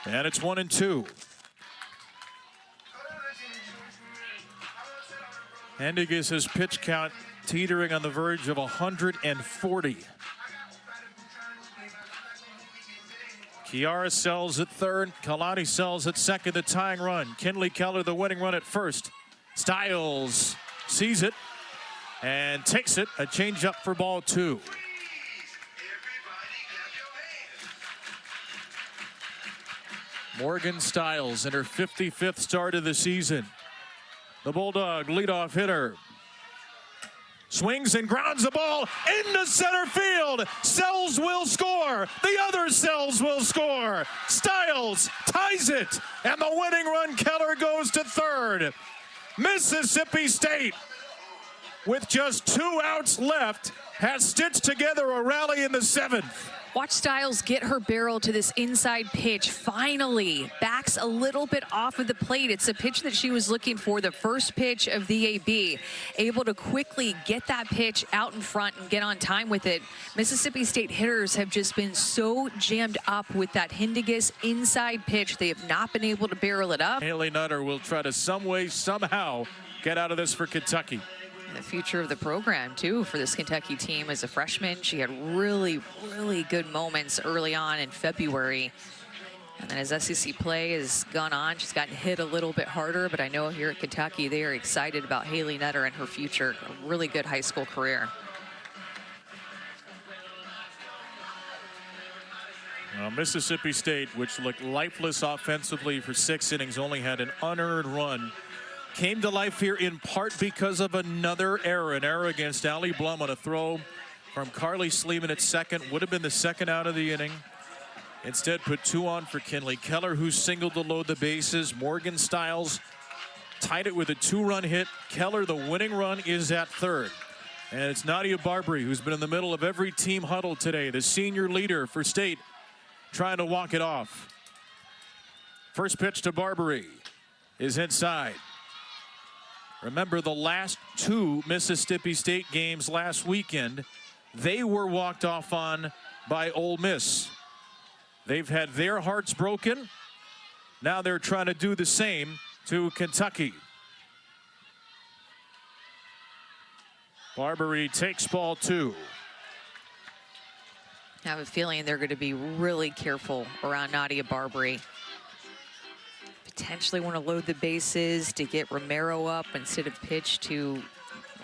S1: And it's 1-2. Hendiges' pitch count teetering on the verge of 140. Kiara Sells at 3rd. Kalani Sells at 2nd, the tying run. Kinley Keller, the winning run at 1st. Stiles sees it and takes it. A changeup for ball 2. Morgan Stiles in her 55th start of the season. The Bulldog leadoff hitter swings and grounds the ball into center field. Sells will score. The other Sells will score. Stiles ties it, and the winning run, Keller, goes to 3rd. Mississippi State, with just 2 outs left, has stitched together a rally in the 7th.
S2: Watch Stiles get her barrel to this inside pitch. Finally, backs a little bit off of the plate. It's a pitch that she was looking for, the first pitch of the AB. Able to quickly get that pitch out in front and get on time with it. Mississippi State hitters have just been so jammed up with that Hendiges inside pitch. They have not been able to barrel it up.
S1: Haley Nutter will try to some way, somehow get out of this for Kentucky.
S2: The future of the program, too, for this Kentucky team as a freshman. She had really, really good moments early on in February. And then as SEC play has gone on, she's gotten hit a little bit harder. But I know here at Kentucky, they are excited about Haley Nutter and her future. A really good high school career.
S1: Well, Mississippi State, which looked lifeless offensively for 6 innings, only had an unearned run. Came to life here in part because of another error. An error against Allie Blum on a throw from Carly Sleeman at 2nd. Would have been the 2nd out of the inning. Instead, put 2 on for Kinley Keller, who singled to load the bases. Morgan Stiles tied it with a 2-run hit. Keller, the winning run, is at 3rd. And it's Nadia Barbary, who's been in the middle of every team huddle today, the senior leader for State, trying to walk it off. First pitch to Barbary is inside. Remember the last two Mississippi State games last weekend, they were walked off on by Ole Miss. They've had their hearts broken. Now they're trying to do the same to Kentucky. Barbary takes ball 2.
S2: I have a feeling they're going to be really careful around Nadia Barbary. Potentially want to load the bases to get Romero up instead of pitch to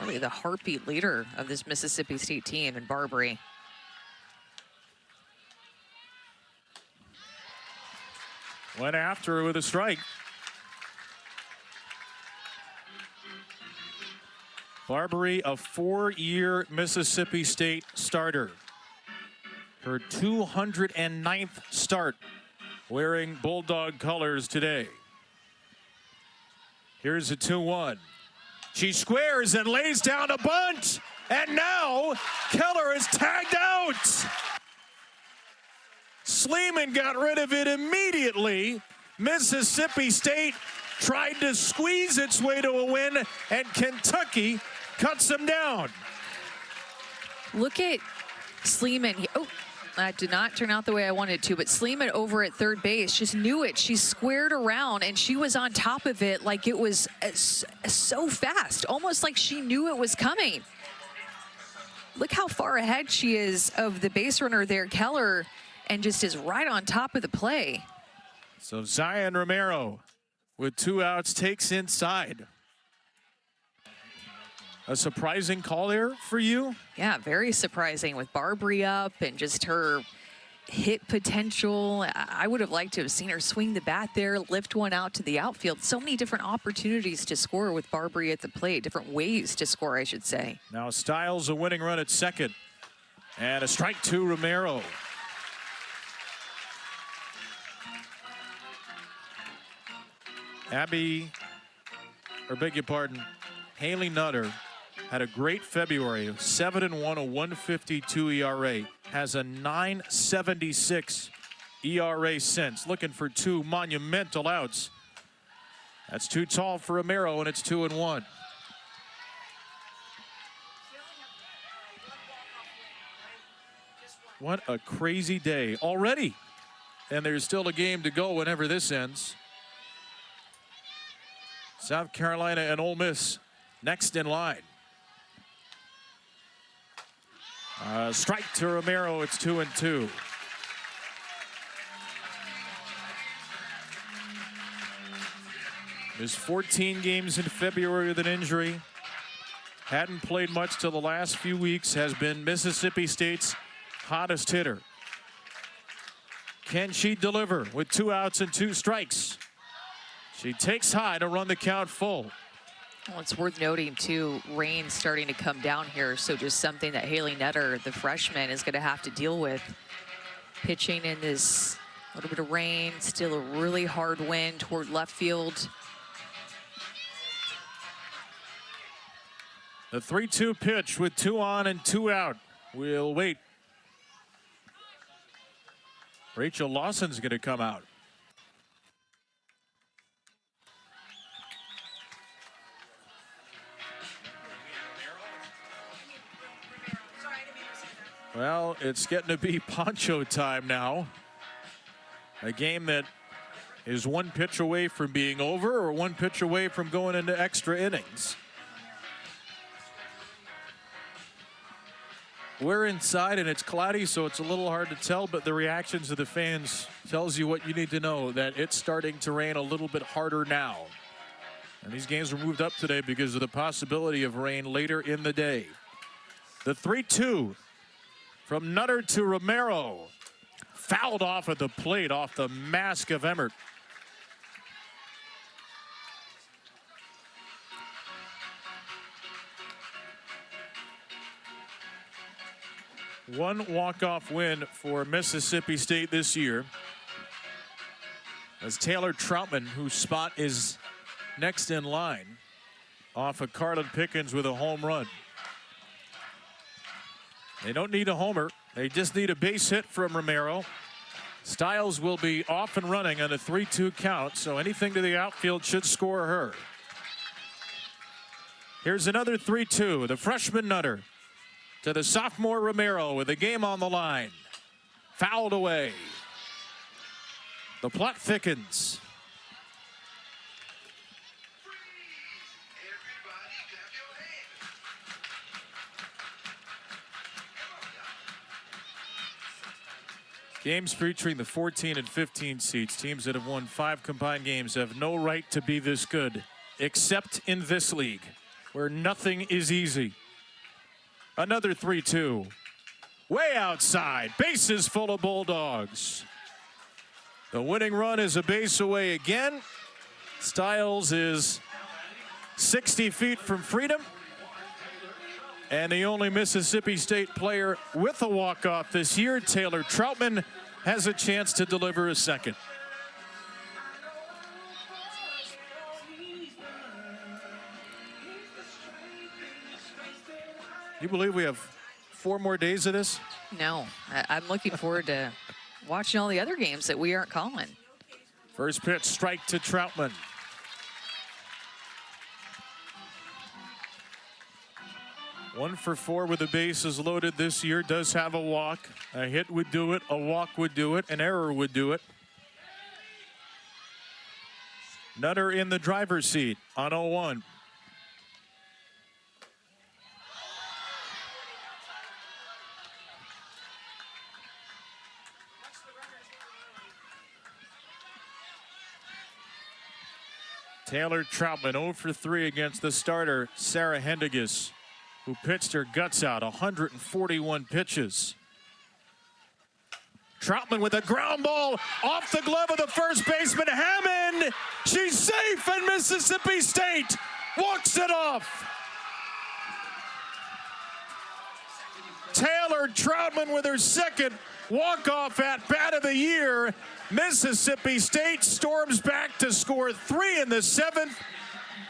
S2: really the heartbeat leader of this Mississippi State team in Barbary.
S1: Went after her with a strike. Barbary, a 4-year Mississippi State starter. Her 209th start wearing Bulldog colors today. Here's a 2-1. She squares and lays down a bunt. And now Keller is tagged out. Sleeman got rid of it immediately. Mississippi State tried to squeeze its way to a win, and Kentucky cuts them down.
S2: Look at Sleeman. Oh, that did not turn out the way I wanted to, but Sleeman over at third base just knew it. She squared around, and she was on top of it like it was so fast, almost like she knew it was coming. Look how far ahead she is of the base runner there, Keller, and just is right on top of the play.
S1: So Zion Romero with 2 outs takes inside. A surprising call there for you?
S2: Yeah, very surprising with Barbary up and just her hit potential. I would have liked to have seen her swing the bat there, lift one out to the outfield. So many different opportunities to score with Barbary at the plate, different ways to score, I should say.
S1: Now Styles a winning run at second. And a strike to Romero. Haley Nutter had a great February, 7-1, a 1.52 ERA, has a 9.76 ERA since. Looking for 2 monumental outs. That's too tall for Romero, and it's 2-1. What a crazy day already. And there's still a game to go whenever this ends. South Carolina and Ole Miss next in line. Strike to Romero, it's 2-2. Missed 14 games in February with an injury. Hadn't played much till the last few weeks, has been Mississippi State's hottest hitter. Can she deliver with 2 outs and 2 strikes? She takes high to run the count full.
S2: Well, it's worth noting, too, rain starting to come down here, so just something that Haley Nutter, the freshman, is going to have to deal with. Pitching in this little bit of rain, still a really hard wind toward left field.
S1: The 3-2 pitch with 2 on and 2 out. We'll wait. Rachel Lawson's going to come out. Well, it's getting to be poncho time now. A game that is 1 pitch away from being over or 1 pitch away from going into extra innings. We're inside and it's cloudy, so it's a little hard to tell, but the reactions of the fans tells you what you need to know, that it's starting to rain a little bit harder now. And these games were moved up today because of the possibility of rain later in the day. The 3-2 from Nutter to Romero. Fouled off at the plate off the mask of Emmert. One walk-off win for Mississippi State this year. As Taylor Troutman, whose spot is next in line, off of Carlin Pickens with a home run. They don't need a homer. They just need a base hit from Romero. Stiles will be off and running on a 3-2 count, so anything to the outfield should score her. Here's another 3-2. The freshman Nutter to the sophomore Romero with the game on the line. Fouled away. The plot thickens. Games featuring the 14 and 15 seeds. Teams that have won 5 combined games have no right to be this good, except in this league, where nothing is easy. Another 3-2. Way outside. Bases full of Bulldogs. The winning run is a base away again. Stiles is 60 feet from freedom. And the only Mississippi State player with a walk-off this year, Taylor Troutman, has a chance to deliver a second. You believe we have 4 more days of this?
S2: No, I'm looking forward to watching all the other games that we aren't calling.
S1: First pitch, strike to Troutman. One for 4 with the bases loaded this year. Does have a walk. A hit would do it. A walk would do it. An error would do it. Nutter in the driver's seat on 0-1. Taylor Troutman 0 for 3 against the starter, Sarah Hendiges, who pitched her guts out, 141 pitches. Troutman with a ground ball off the glove of the first baseman, Hammond. She's safe, and Mississippi State walks it off. Taylor Troutman with her second walk-off at bat of the year. Mississippi State storms back to score 3 in the 7th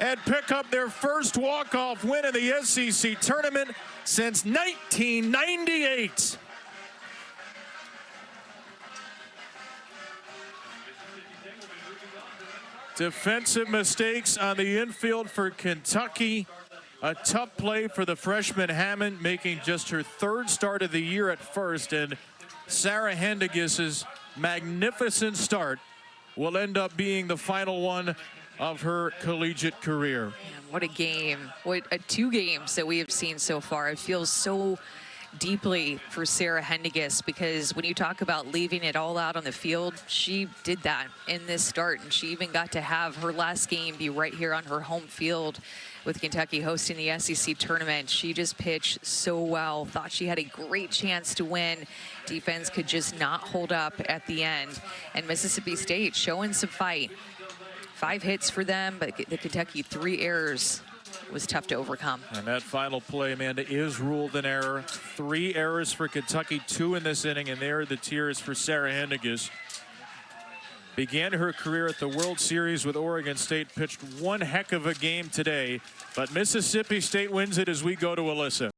S1: and pick up their first walk-off win in the SEC tournament since 1998. Defensive mistakes on the infield for Kentucky. A tough play for the freshman Hammond, making just her 3rd start of the year at first, and Sarah Hendiges' magnificent start will end up being the final one of her collegiate career.
S2: Man, what a game. What 2 games that we have seen so far. It feels so deeply for Sarah Hendiges, because when you talk about leaving it all out on the field, she did that in this start, and she even got to have her last game be right here on her home field with Kentucky hosting the SEC tournament. She just pitched so well. Thought she had a great chance to win. Defense could just not hold up at the end. And Mississippi State showing some fight. 5 hits for them, but the Kentucky 3 errors was tough to overcome.
S1: And that final play, Amanda, is ruled an error. 3 errors for Kentucky, 2 in this inning, and there are the tears for Sarah Hendiges. Began her career at the World Series with Oregon State, pitched one heck of a game today, but Mississippi State wins it as we go to Alyssa.